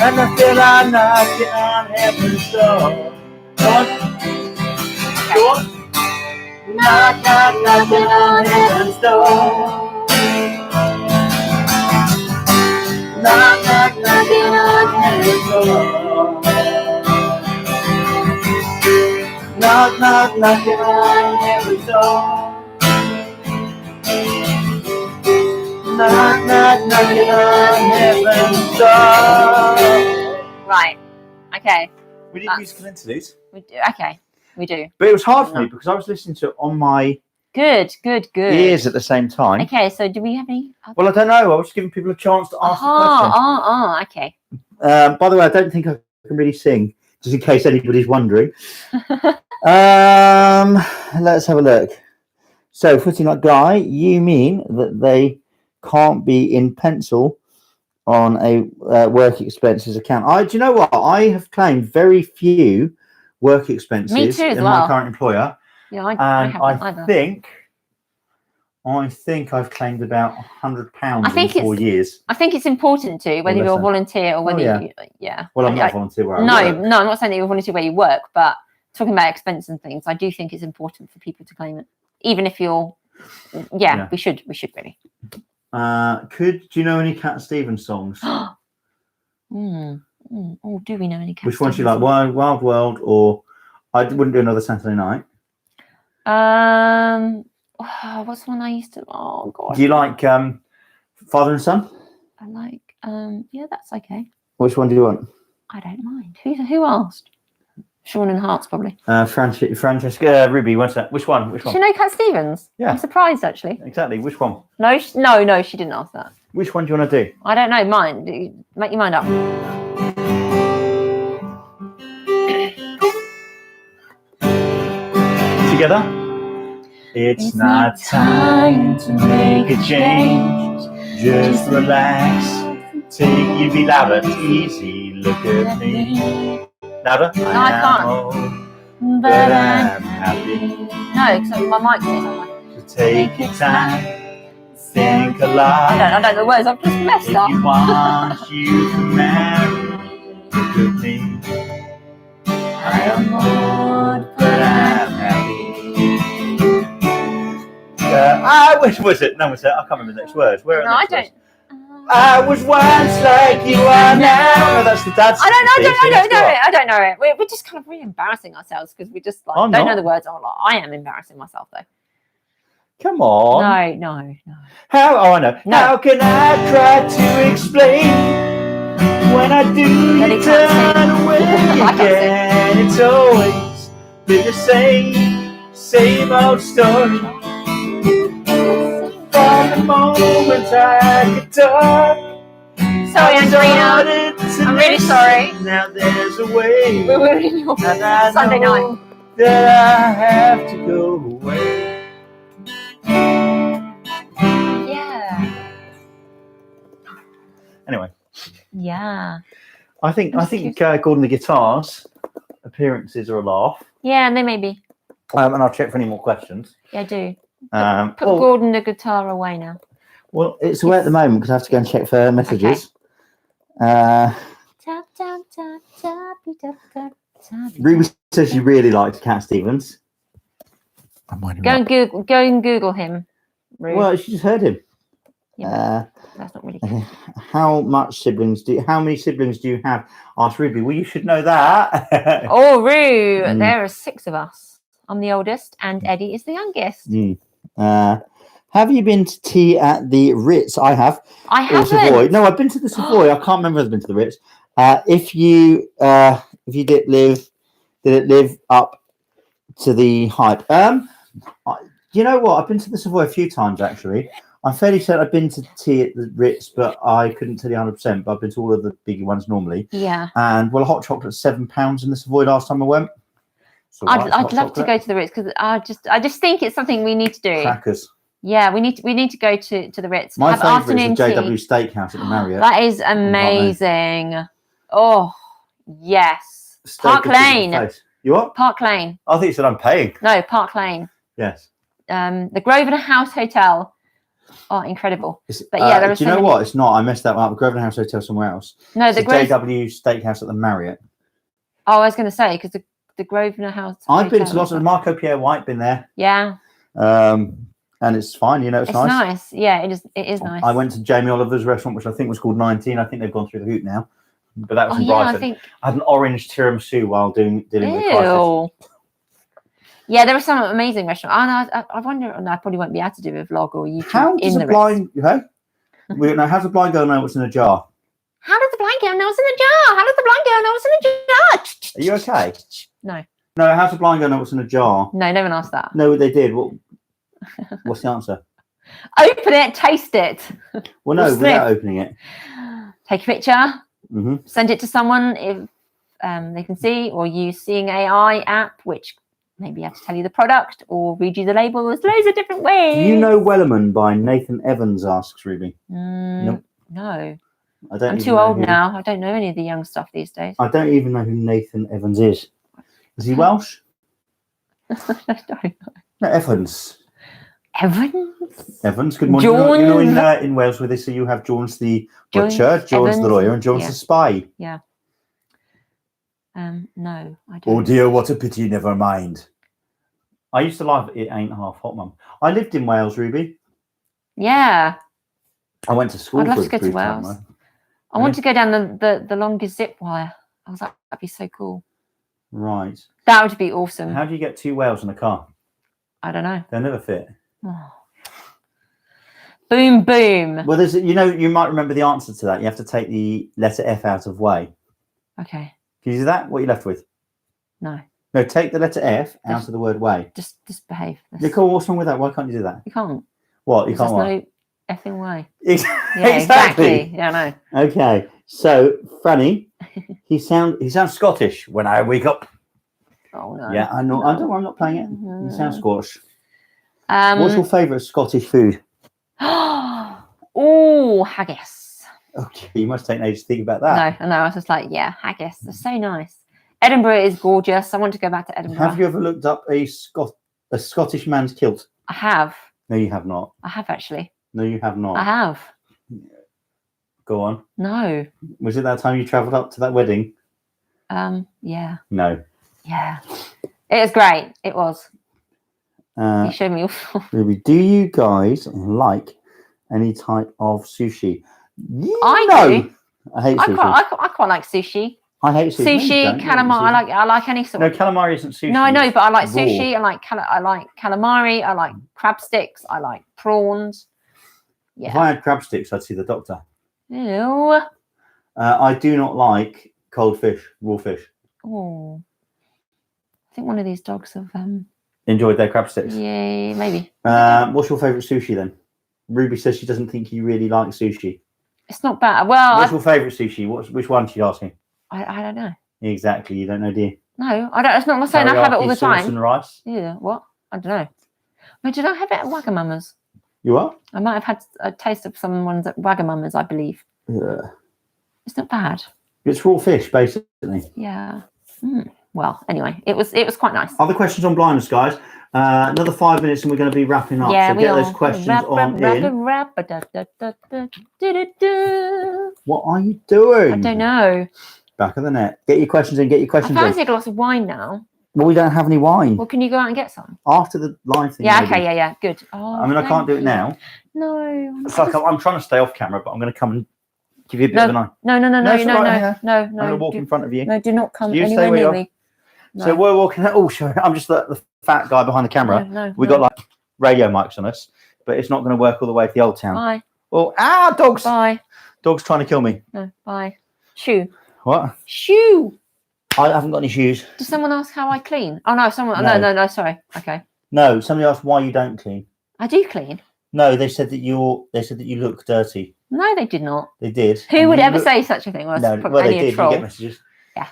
and I feel I'm knocking on heaven's door. Go on. Knock, knock, knocking on heaven's door. Knock, knock, knocking on heaven's door. Knock, knock, knocking on heaven's door. Knock, knock, knocking on heaven's door. Right. Okay. We did musical interludes. We do. Okay. We do. But it was hard for me because I was listening to it on my Good. ears at the same time. Okay. So, do we have any? Well, I don't know. I was giving people a chance to ask the question. Okay. By the way, I don't think I can really sing, just in case anybody's wondering. Let's have a look. So, Footy Like Guy, you mean that they can't be in pencil on a work expenses account? Do you know what? I have claimed very few work expenses Me too, as in well. my current employer. Yeah, I think I've claimed about £100 in 4 years. I think it's important to, whether you're a volunteer or whether yeah. Well, I'm not a volunteer where I work. No, I'm not saying that you're a volunteer where you work, but talking about expense and things, I do think it's important for people to claim it, even if you're. Yeah. we should really. Do you know any Cat Stevens songs? Oh, do we know any Cat Which ones do you Stevens like? Wild World, or I wouldn't do Another Saturday Night. What's the one I used to? Oh God. Do you like Father and Son? I like. Yeah, that's okay. Which one do you want? I don't mind. Who asked? Sean and Hearts, probably. Francesca Ruby. What's that? Which one? Does she know Cat Stevens? Yeah. I'm surprised actually. Exactly. Which one? No, she didn't ask that. Which one do you want to do? I don't know. Mine. Make your mind up. Together? It's not time to make a change. Just relax. Take you be louder, easy. Look at me. Louder? No, I can't. But I'm happy. No, because my mic is on. So take your time. Think a lot. I don't know the words. I've just messed If up. you want, you can marry. Look at me. I am bored, but I'm happy. I wish was it? No, was it? I can't remember the next words. Where are the next words? I was once like you are now. No, that's the dad's. I don't know it. We're just kind of really embarrassing ourselves because we just don't know the words. I am embarrassing myself though. Come on. No. How? Oh, I know. No. How can I try to explain when I do you turn away again? It's always been the same old story. From the moment I could talk. Sorry, Andrina. I'm really sorry. Now there's a way. We're in your Sunday night. That I have to go away. Yeah. Anyway. Yeah. I think Gordon the Guitars appearances are a laugh. Yeah, and they may be. And I'll check for any more questions. Yeah, do. Put Well, Gordon the guitar away now. Well, it's away at the moment because I have to go and check for messages. Tap, tap, tap, tap, tap, tap, tap. Ruby says she really liked Cat Stevens. I'm winding Go up. and Google him. Ruby. Well, she just heard him. Yeah, that's not really good. How many siblings do you have? Asked Ruby. Well, you should know that. Oh, Roo, there are 6 of us. I'm the oldest, and Eddie is the youngest. Have you been to tea at the Ritz? I have. I haven't. Savoy. No, I've been to the Savoy. I can't remember if I've been to the Ritz. If you did it live up to the hype? You know what? I've been to the Savoy a few times actually. I'm fairly certain I've been to tea at the Ritz, but I couldn't tell you 100%. But I've been to all of the bigger ones normally. Yeah. And well, a hot chocolate's £7 in the Savoy last time I went. It's all right, it's I'd hot love to chocolate. go to the Ritz because I just think it's something we need to do. Crackers. Yeah, we need to go to the Ritz. My have favourite afternoon is the tea. JW Steakhouse at the Marriott. That is amazing. Oh, yes. Steak Park and fish in Lane. the face. You what? Park Lane. I think you said I'm paying. No, Park Lane. Yes. The Grosvenor House Hotel. Oh, incredible. But do yeah, you know what? It's not. I messed that up. The Grosvenor House Hotel somewhere else. No, It's the JW Steakhouse at the Marriott. Oh, I was going to say because the Grosvenor House. I've been to Hotel lots of Marco Pierre White. Been there. Yeah. And it's fine. You know, it's nice. Nice. Yeah, it is. It is nice. I went to Jamie Oliver's restaurant, which I think was called 19. I think they've gone through the hoop now. But that was in Brighton. I think. I had an orange tiramisu while dealing with crisis. Ew. Yeah, there are some amazing restaurants. Oh, no, I wonder. No, I probably won't be able to do a vlog or YouTube How does in a the blind? Hey, how's a blind girl know what's in a jar? How does the blind girl know what's in the jar? How does the blind girl know what's in the jar? Are you okay? No. No, how's a blind girl know what's in a jar? No, no one asked that. No, they did. What's the answer? Open it, taste it. Well, no, Or without opening it. Take a picture, Mm-hmm. send it to someone if they can see, or use Seeing AI app, which maybe have to tell you the product or read you the label. There's loads of different ways. Do you know Wellerman by Nathan Evans? Asks Ruby. Nope. No. I don't. I'm even too know old who- now. I don't know any of the young stuff these days. I don't even know who Nathan Evans is. Is he Welsh? I don't know. No, Evans. Evans? Evans. Good morning. You know Jones. in Wales where they say you have Jones the Jones, butcher, Jones Evans, the lawyer, and Jones yeah. the spy. No, I don't. Oh dear, what a pity. Never mind. I used to love It Ain't Half Hot, Mum. I lived in Wales, Ruby. Yeah. I went to school. I'd love for to go to brief time, Wales. though. I want to go down the longest zip wire. I was like, that'd be so cool. Right. That would be awesome. How do you get 2 Wales in a car? I don't know. They'll never fit. Oh. Boom, boom. Well, you might remember the answer to that. You have to take the letter F out of way. Okay. Can you do that? What are you left with? No. No, take the letter F out of the word way. Just behave. Nicole, what's wrong with that? Why can't you do that? You can't. What? You There's can't what? no effing way. Exactly. Yeah, exactly. Yeah, I know. Okay. So, Franny, he sounds Scottish when I wake up. Oh no. Yeah, I know. No. I'm not playing it. You sound Scottish. Um, What's your favourite Scottish food? oh, haggis. Okay, you must take an age to think about that. No, I know. I was just like, yeah, haggis. They're so nice. Edinburgh is gorgeous. I want to go back to Edinburgh. Have you ever looked up a Scottish man's kilt? I have. No, you have not. I have actually. No, you have not. I have. Go on. No. Was it that time you travelled up to that wedding? Yeah. No. Yeah. It was great. It was. Uh, You showed me all. Ruby, do you guys like any type of sushi? I No. do. I hate I sushi. quite like sushi. I hate sushi. No, you Sushi, don't. You calamari. don't I like any sort No, of. calamari isn't sushi. No, I know, but I like Raw. sushi. I like calamari. I like crab sticks. I like prawns. If Yeah. I had crab sticks, I'd see the doctor. Ew. I do not like cold fish, raw fish. Oh. I think one of these dogs have Enjoyed their crab sticks. yeah, maybe. What's your favourite sushi then? Ruby says she doesn't think you really like sushi. It's not bad. Well, What's your favourite sushi? Which one? She's asking. I don't know. Exactly. You don't know, do you? No, I don't. It's not saying I have it all the Teriyaki sauce time. and rice. Yeah. What? I don't know. No, did I have it at Wagamama's? You what? I might have had a taste of some ones at Wagamama's, I believe. It's not bad. It's raw fish, basically. Yeah. Well, anyway, it was quite nice. Other questions on blindness, guys. Another 5 minutes and we're going to be wrapping up. Yeah, so we get are. those questions on in. What are you doing? I don't know. Back of the net. Get your questions in. Get your I questions fancy in. a glass of wine now. Well, we don't have any wine. Well, can you go out and get some? After the live thing. Yeah, maybe. okay, yeah, good. Oh, I mean, I can't do it now. No. It's like I'm trying to stay off camera, but I'm going to come and give you a bit of an eye. No, it's all right, hang on. no, I'm going to walk in front of you. No, do not come You stay anywhere where you near are. me. No. So we're walking. Oh, sorry. I'm just the fat guy behind the camera. No, We got like radio mics on us, but it's not going to work all the way to the old town. Bye. Well, dogs. Bye. Dog's trying to kill me. No, bye. Shoe. What? Shoe. I haven't got any shoes. Did someone ask how I clean? Oh no, someone. No. No. Sorry. Okay. No, somebody asked why you don't clean. I do clean. No, they said that you look dirty. No, they did not. They did. Who would ever say such a thing? Well, No, that's well, they only a did. troll. You get messages. Yeah.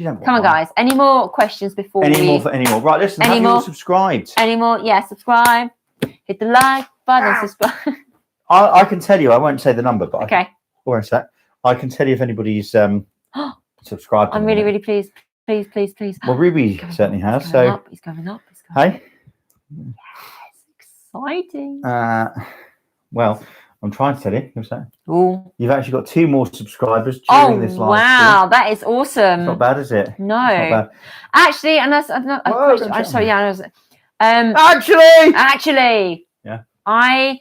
You don't want Come on, one. guys. Any more questions before Any we... more for any more? Right, listen, Any have you all more? subscribed? Any more? Yeah, subscribe. Hit the like button. Subscribe. I can tell you, I won't say the number, but Okay. or in fact, I can tell you if anybody's subscribed. I'm really, really pleased. Please, please, please. Well, Ruby certainly has. He's So, going up. He's going up. He's going up. hey, Exciting. well, I'm trying to tell you. What's that? Ooh. You've actually got 2 more subscribers Oh, during this live wow. stream. That is awesome. It's not bad, is it? No. It's not bad. Actually, and that's not a Whoa, question. don't I'm tell sorry. me. Yeah, I was, Actually. Yeah. I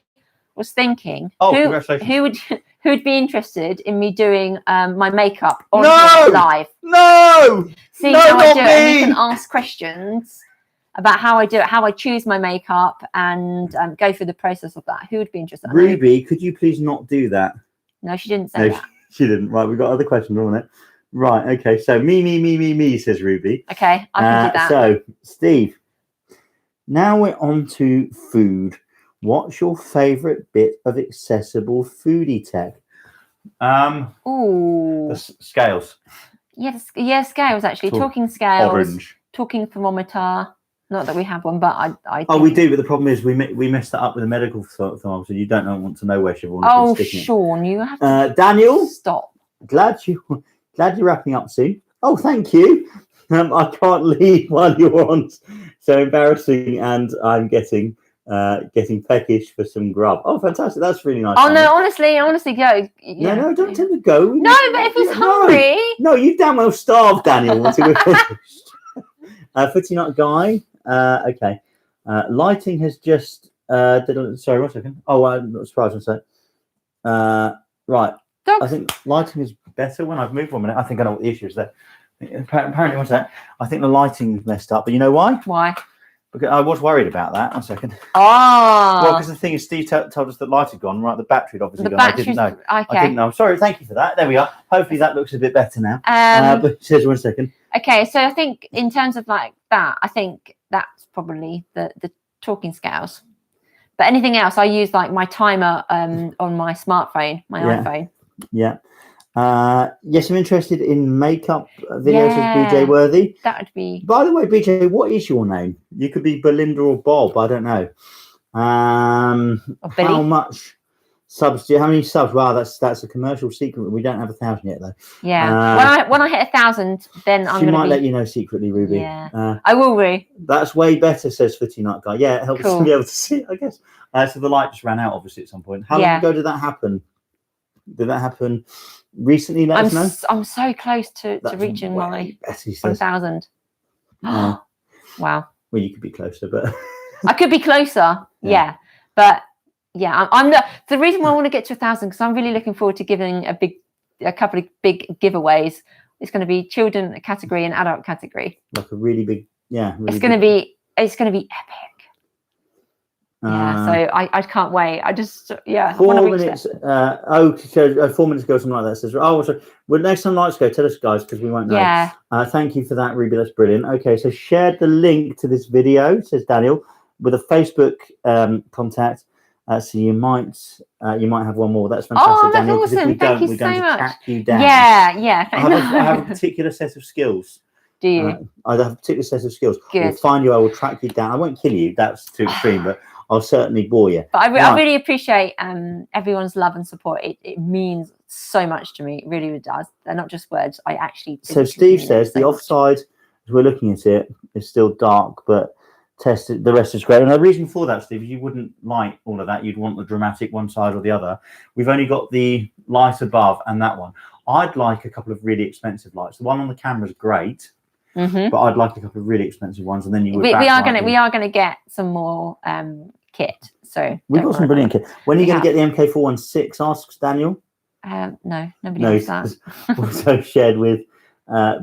was thinking Oh, congratulations. who would be interested in me doing my makeup on No! live? No! See No, how I not do it, and you me! can ask questions about how I do it, how I choose my makeup, and go through the process of that. Who would be interested? Ruby, could you please not do that? No, she didn't say No, that. she didn't. Right, we've got other questions on it. Right, okay. So me, says Ruby. Okay, I can do that. So, Steve, now we're on to food. What's your favourite bit of accessible foodie tech? Ooh. The scales. Yeah, scales actually. Talking scales. Orange. Talking thermometer. Not that we have one, but I Oh, we do, but the problem is we messed that up with the medical thermometer. You don't want to know where Siobhan Oh, is sticking it. Sean, you have to Daniel, stop. glad you're wrapping up soon. Oh, thank you. I can't leave while you're on. So embarrassing, and I'm getting peckish for some grub. Oh, fantastic! That's really nice. Oh no, honestly, go. Yeah. No, don't tell him to go. No, but if he's hungry. No, you damn well starved, Daniel. Until we're finished. Footy Nut Guy. Okay. Lighting has just. Sorry, 1 second. Oh, I'm not surprised on that. Right. Dogs. I think lighting is better when I've moved 1 minute. I think I know what the issue is there. Apparently, what's that? I think the lighting's messed up. But you know why? Why? Because I was worried about that. 1 second. Oh. Well, because the thing is, Steve told us that light had gone. Right, the battery had obviously gone. I didn't know. Okay. I didn't know. Sorry. Thank you for that. There we are. Hopefully that looks a bit better now. But just 1 second. Okay, so I think in terms of like that, I think that's probably the talking scales. But anything else, I use like my timer on my smartphone, my iPhone. Yeah. Yes, I'm interested in makeup videos with BJ Worthy. That would be. By the way, BJ, what is your name? You could be Belinda or Bob. I don't know. Or Billy. How much subs? How many subs? Wow, that's a commercial secret. We don't have 1,000 yet, though. Yeah. When I hit 1,000, then I'm she gonna might let you know secretly, Ruby. Yeah. I will, Ruby. That's way better, says Footy Nut Guy. Yeah, it helps to be able to see, I guess. So the light just ran out, obviously, at some point. How long ago did that happen? Did that happen recently? Let us know. I'm so close to reaching my 1,000. Wow. Well, you could be closer, but I could be closer. Yeah. But yeah, I'm the reason why I want to get to 1,000 because I'm really looking forward to giving a couple of big giveaways. It's going to be children category and adult category. Like a really big, really it's going to be epic. Yeah, so I can't wait. I just 4 minutes. 4 minutes ago, something like that says. Oh, sorry. Well, next time lights go, tell us, guys, because we won't know. Yeah. Thank you for that, Ruby. That's brilliant. Okay, so shared the link to this video, says Daniel, with a Facebook contact. So you might have one more. That's fantastic, oh, that's Daniel. awesome. If we Thank don't, you we're so going much. to track you down. Yeah. I have a particular set of skills. Do you? I have a particular set of skills. Good. I will find you. I will track you down. I won't kill you. That's too extreme, but I'll certainly bore you. But I really appreciate everyone's love and support. It means so much to me. It really, really does. They're not just words. I actually. So Steve says the offside, as we're looking at it, is still dark, but the rest is great. And the reason for that, Steve, you wouldn't like all of that. You'd want the dramatic one side or the other. We've only got the light above and that one. I'd like a couple of really expensive lights. The one on the camera is great. Mm-hmm. But I'd like a couple of really expensive ones, and then you would. We are going to get some more kit. So we've got some brilliant kit. When are you going to get the MK416? Asks Daniel. No, nobody knows that. Also shared with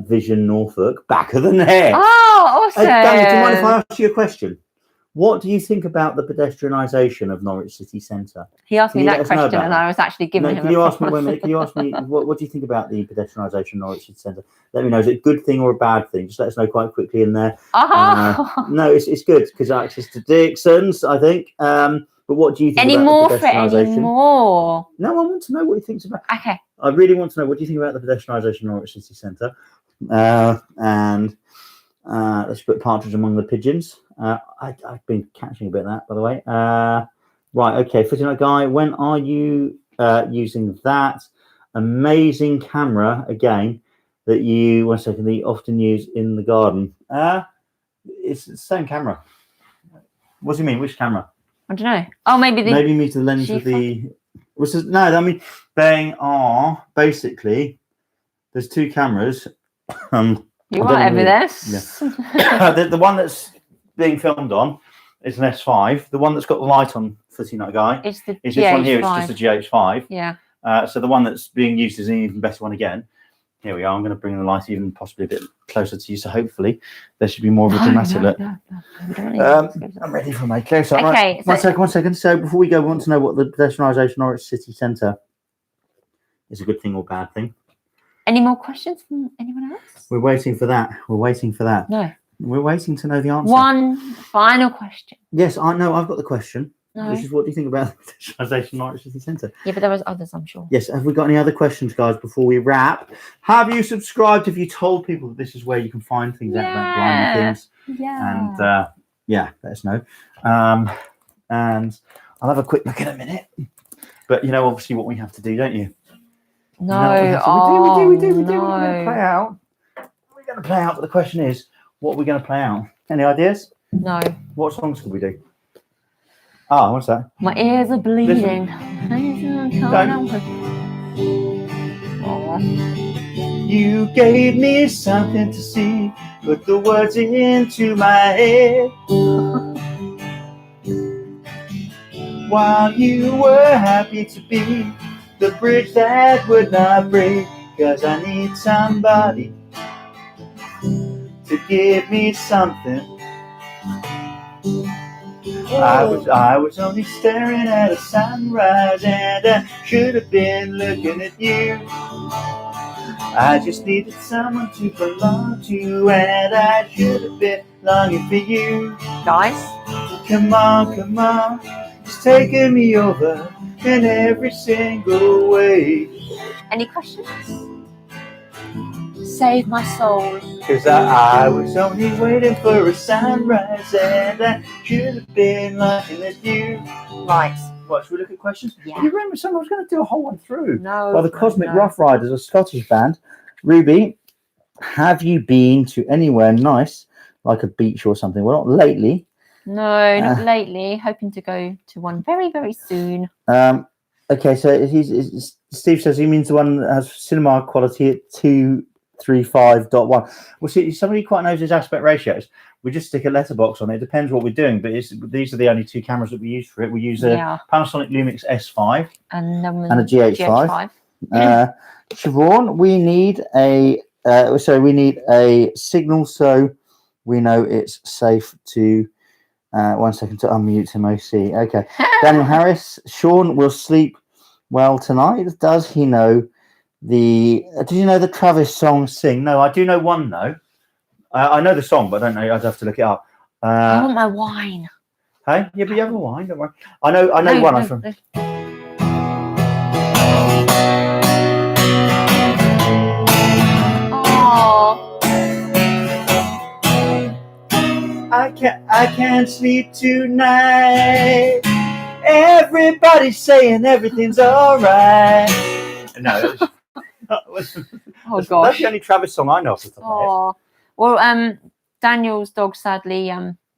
Vision Norfolk, back of the net. Oh, awesome! Daniel, do you mind if I ask you a question? What do you think about the pedestrianisation of Norwich City Centre? He asked me that question, and I was actually giving him. Can you ask me what do you think about the pedestrianisation of Norwich City Centre? Let me know. Is it a good thing or a bad thing? Just let us know quite quickly in there. No, it's good because access to Dixon's, I think. But what do you think Any about more the for any pedestrianisation? more? No, I want to know what he thinks about. Okay. I really want to know what do you think about the pedestrianisation of Norwich City Centre, and let's put partridge among the pigeons. I've been catching a bit of that, by the way. Right, okay, Footy Night Guy. When are you using that amazing camera again that you often use in the garden? It's the same camera. What do you mean? Which camera? I don't know. Oh, maybe the. Maybe you mean the lens of the. No, I mean they are basically. There's two cameras. You right over this? Yeah. the one that's being filmed on is an S5. The one that's got the light on, Footy Night Guy, It's the is this one here. It's just a GH5. Yeah. So the one that's being used is an even better one again. Here we are. I'm going to bring the light even possibly a bit closer to you. So hopefully there should be more of a dramatic look. I'm ready for my close up. Okay. Right. One second. So before we go, we want to know what the pedestrianisation of Norwich City Centre is a good thing or bad thing. Any more questions from anyone else? We're waiting for that. No. We're waiting to know the answer. One final question. Yes, I know. I've got the question. No. Which is, what do you think about the pedestrianisation of Norwich City Centre? Yeah, but there was others, I'm sure. Yes. Have we got any other questions, guys, before we wrap? Have you subscribed? Have you told people that this is where you can find things out about blind things? Yeah. And let us know. And I'll have a quick look in a minute. But you know, obviously, what we have to do, don't you? No. We do. We're going to play out. We're going to play out. But the question is, what are we going to play out? Any ideas? No. What songs could we do? Ah, what's that? My ears are bleeding. You gave me something to see, put the words into my head. While you were happy to be the bridge that would not break, 'cause I need somebody to give me something. I was only staring at a sunrise, and I should have been looking at you. I just needed someone to belong to, and I should have been longing for you. Guys. Come on, it's taking me over in every single way. Any questions? Save my soul. 'Cause I was only waiting for a sunrise, and I should have been looking at you. Right. What, should we look at questions? Yeah. You remember something? I was going to do a whole one through. No. By the Cosmic Rough Riders, a Scottish band. Ruby, have you been to anywhere nice, like a beach or something? Well, not lately. No, not lately. Hoping to go to one very, very soon. Okay, so Steve says he means the one that has cinema quality at 235.1. Well, see, somebody quite knows his aspect ratios. We just stick a letterbox on it. It depends what we're doing, but these are the only two cameras that we use for it. We use a Panasonic Lumix S5 and a GH5. Siobhan, we need a signal so we know it's safe to. 1 second to unmute him. OC. Okay. Daniel Harris. Sean will sleep well tonight. Does he know the? Did you know the Travis song "Sing"? No, I do know one though. I know the song, but I don't know. I'd have to look it up. I want my wine. Hey, yeah, but you have a wine. Don't worry. I know one. From. I can't sleep tonight. Everybody's saying everything's all right. No. Oh gosh. That's the only Travis song I know off the top of my head. Well, Daniel's dog sadly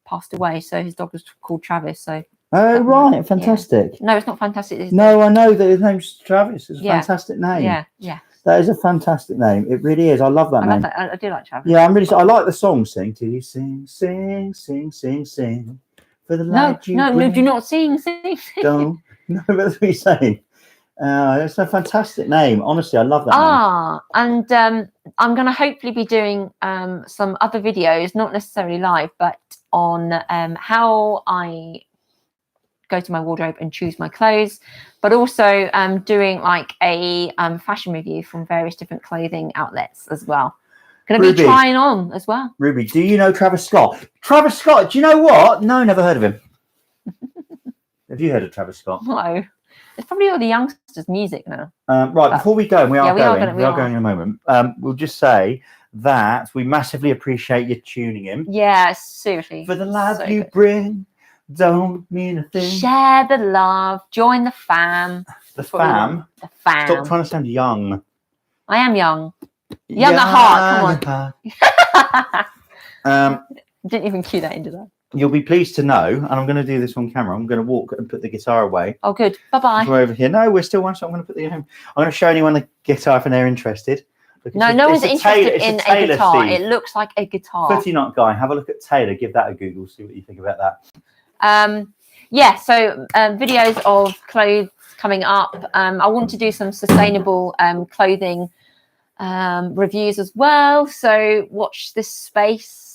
passed away, so his dog was called Travis. So. Oh right, fantastic. Yeah. No, it's not fantastic. No, I know that his name's Travis. It's a fantastic name. Yeah. That is a fantastic name. It really is. I love that name. I do like Travis. Yeah, I like the song. Sing till you sing, sing, sing, sing, sing. For the light you no, do not sing. Don't. No, that's what you're saying. It's a fantastic name. Honestly, I love that name. And I'm going to hopefully be doing some other videos, not necessarily live, but on how I go to my wardrobe and choose my clothes, but also doing like a fashion review from various different clothing outlets as well. Going to be trying on as well. Ruby, do you know Travis Scott? Travis Scott, do you know what? No, never heard of him. Have you heard of Travis Scott? No. It's probably all the youngsters' music now. Right, before we go, and we are Yeah, going in a moment. We'll just say that we massively appreciate you tuning in. Yeah, seriously. For the love so you good. bring, don't mean a thing. Share the love. Join the fam. The fam. The fam. Stop trying to sound young. I am young. Young at heart. Come on. Didn't even cue that into that. You'll be pleased to know, and I'm going to do this on camera. I'm going to walk and put the guitar away. Oh, good. Bye-bye. We're over here. No, we're still one shot. I'm going to put the. I'm going to show anyone the guitar if they're interested. No one's interested in a guitar. Steve. It looks like a guitar. Footy Nut Guy. Have a look at Taylor. Give that a Google. See what you think about that. Yeah. So videos of clothes coming up. I want to do some sustainable clothing reviews as well. So watch this space.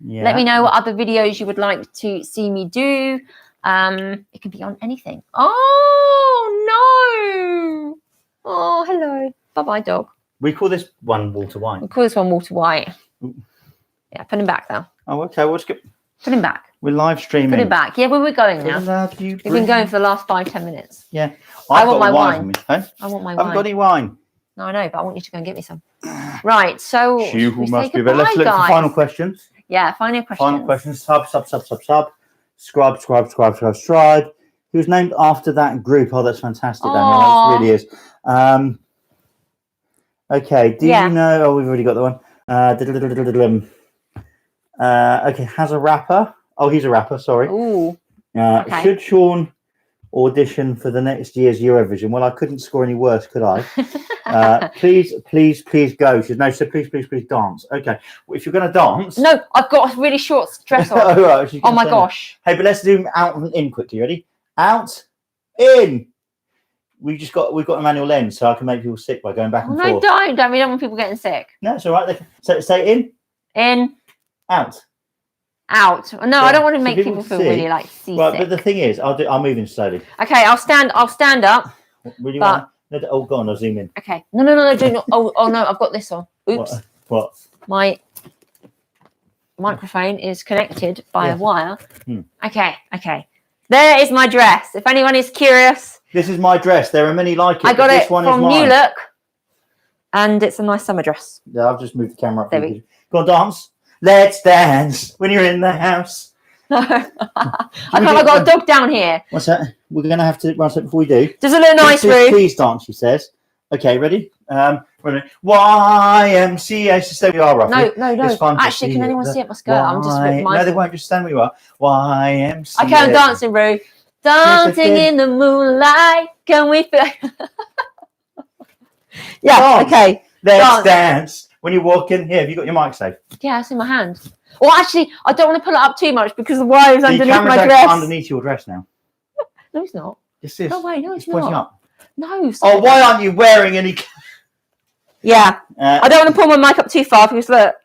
Yeah. Let me know what other videos you would like to see me do. It can be on anything. Oh, no. Oh, hello. Bye-bye, dog. We call this one Walter White. We call this one Walter White. Ooh. Yeah, put him back now. Oh, okay. Well, let's get... Put him back. We're live streaming. Put him back. Yeah, where we're going now. We've been going for the last 5-10 minutes. Yeah. I want my wine. On me, hey? I want my I wine. haven't got any wine. No, I know, but I want you to go and get me some. Right, so You who must be goodbye, Let's look for final questions. Yeah, final questions. Final questions. Sub. Scribe. He was named after that group. Oh, that's fantastic, Daniel. That really is. Okay. Do you know? Oh, we've already got the one. Okay. Has a rapper. Oh, he's a rapper. Sorry. Ooh. Okay. Should Sean audition for the next year's Eurovision? Well, I couldn't score any worse, could I? Please go. She said, no, so please dance. Okay. Well, if you're going to dance. No, I've got a really short dress on. Oh, right, oh my gosh. Hey, but let's do out and in quickly. Ready? Out, in. We've got a manual lens, so I can make people sick by going back and forth. No, don't. We don't want people getting sick. No, it's all right. So say in. In. Out. Out. No, Yeah. I don't want to So make people feel really like seasick. Right, but the thing is, I'll move in slowly. Okay, I'll stand up. Really but... want? Oh, go on. I'll zoom in. Okay. No, do not. Oh no, I've got this on. Oops. What? My microphone is connected by a wire. Okay. There is my dress. If anyone is curious. This is my dress. There are many like it. I got it from New Look. And it's a nice summer dress. Yeah, I've just moved the camera up. There we go on, dance. Let's dance when you're in the house. No. I've got a dog down here. What's that? We're going to have to, one second before we do. There's a little nice room. Please dance, she says. Okay, ready? YMCA. So stay where you are, roughly. No. It's fun Actually, can anyone see up my skirt? I'm just ripping my. No, they won't. Just stand where you are. YMCA. Okay, I'm dancing, Roo. Dancing in the moonlight. Can we feel? Yeah, Dance. okay. Let's dance. When you walk in here, have you got your mic safe? Yeah, it's in my hand. Well, actually, I don't want to pull it up too much because the wire is underneath my dress. Underneath your dress now. No, it's not. Yes, it is. No way, no, it's pointing not. Up. No. Oh, why aren't you wearing any? Yeah, I don't want to pull my mic up too far because look,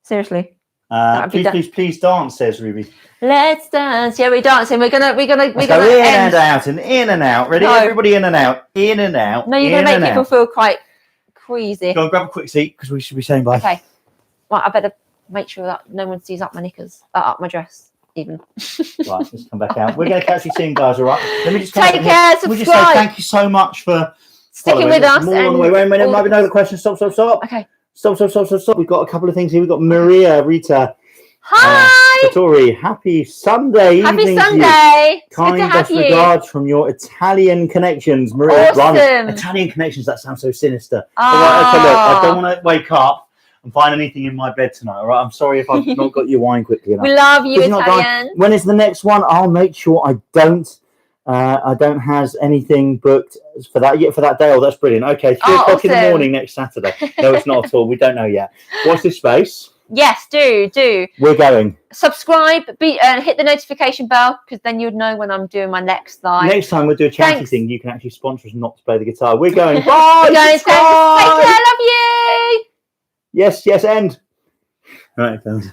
seriously. Please dance, says Ruby. Let's dance. Yeah, we're dancing. We're gonna in and out and in and out. Ready? No. Everybody in and out. In and out. No, you're gonna make people feel quite queasy. Go and grab a quick seat because we should be saying bye. Okay. Right, I better make sure that no one sees up my knickers, up my dress, even. Right, let's come back out. We're going to catch you soon, guys. All right. Let me just take care. Subscribe. We just say thank you so much for sticking with us. More on the way. Wait a minute. Might be another question. Stop. Okay. Stop. We've got a couple of things here. We've got Maria, Rita. Hi. Tori, happy Sunday evening. Happy Sunday. Kind best regards from your Italian connections, Maria. Awesome. Italian connections. That sounds so sinister. Oh. All right, okay, look, I don't want to wake up and find anything in my bed tonight. All right, I'm sorry if I've not got your wine quickly enough. We love you, Italian. When is the next one? I'll make sure I don't have anything booked for that yet for that day. Oh, that's brilliant. Okay, 3 o'clock in the morning next Saturday. No, it's not at all. We don't know yet. Watch this space. Yes, do. We're going. Subscribe, hit the notification bell because then you'd know when I'm doing my next live. Next time we'll do a charity thing. You can actually sponsor us not to play the guitar. We're going. Bye. Take care. Love you. Yes. End. Right, guys.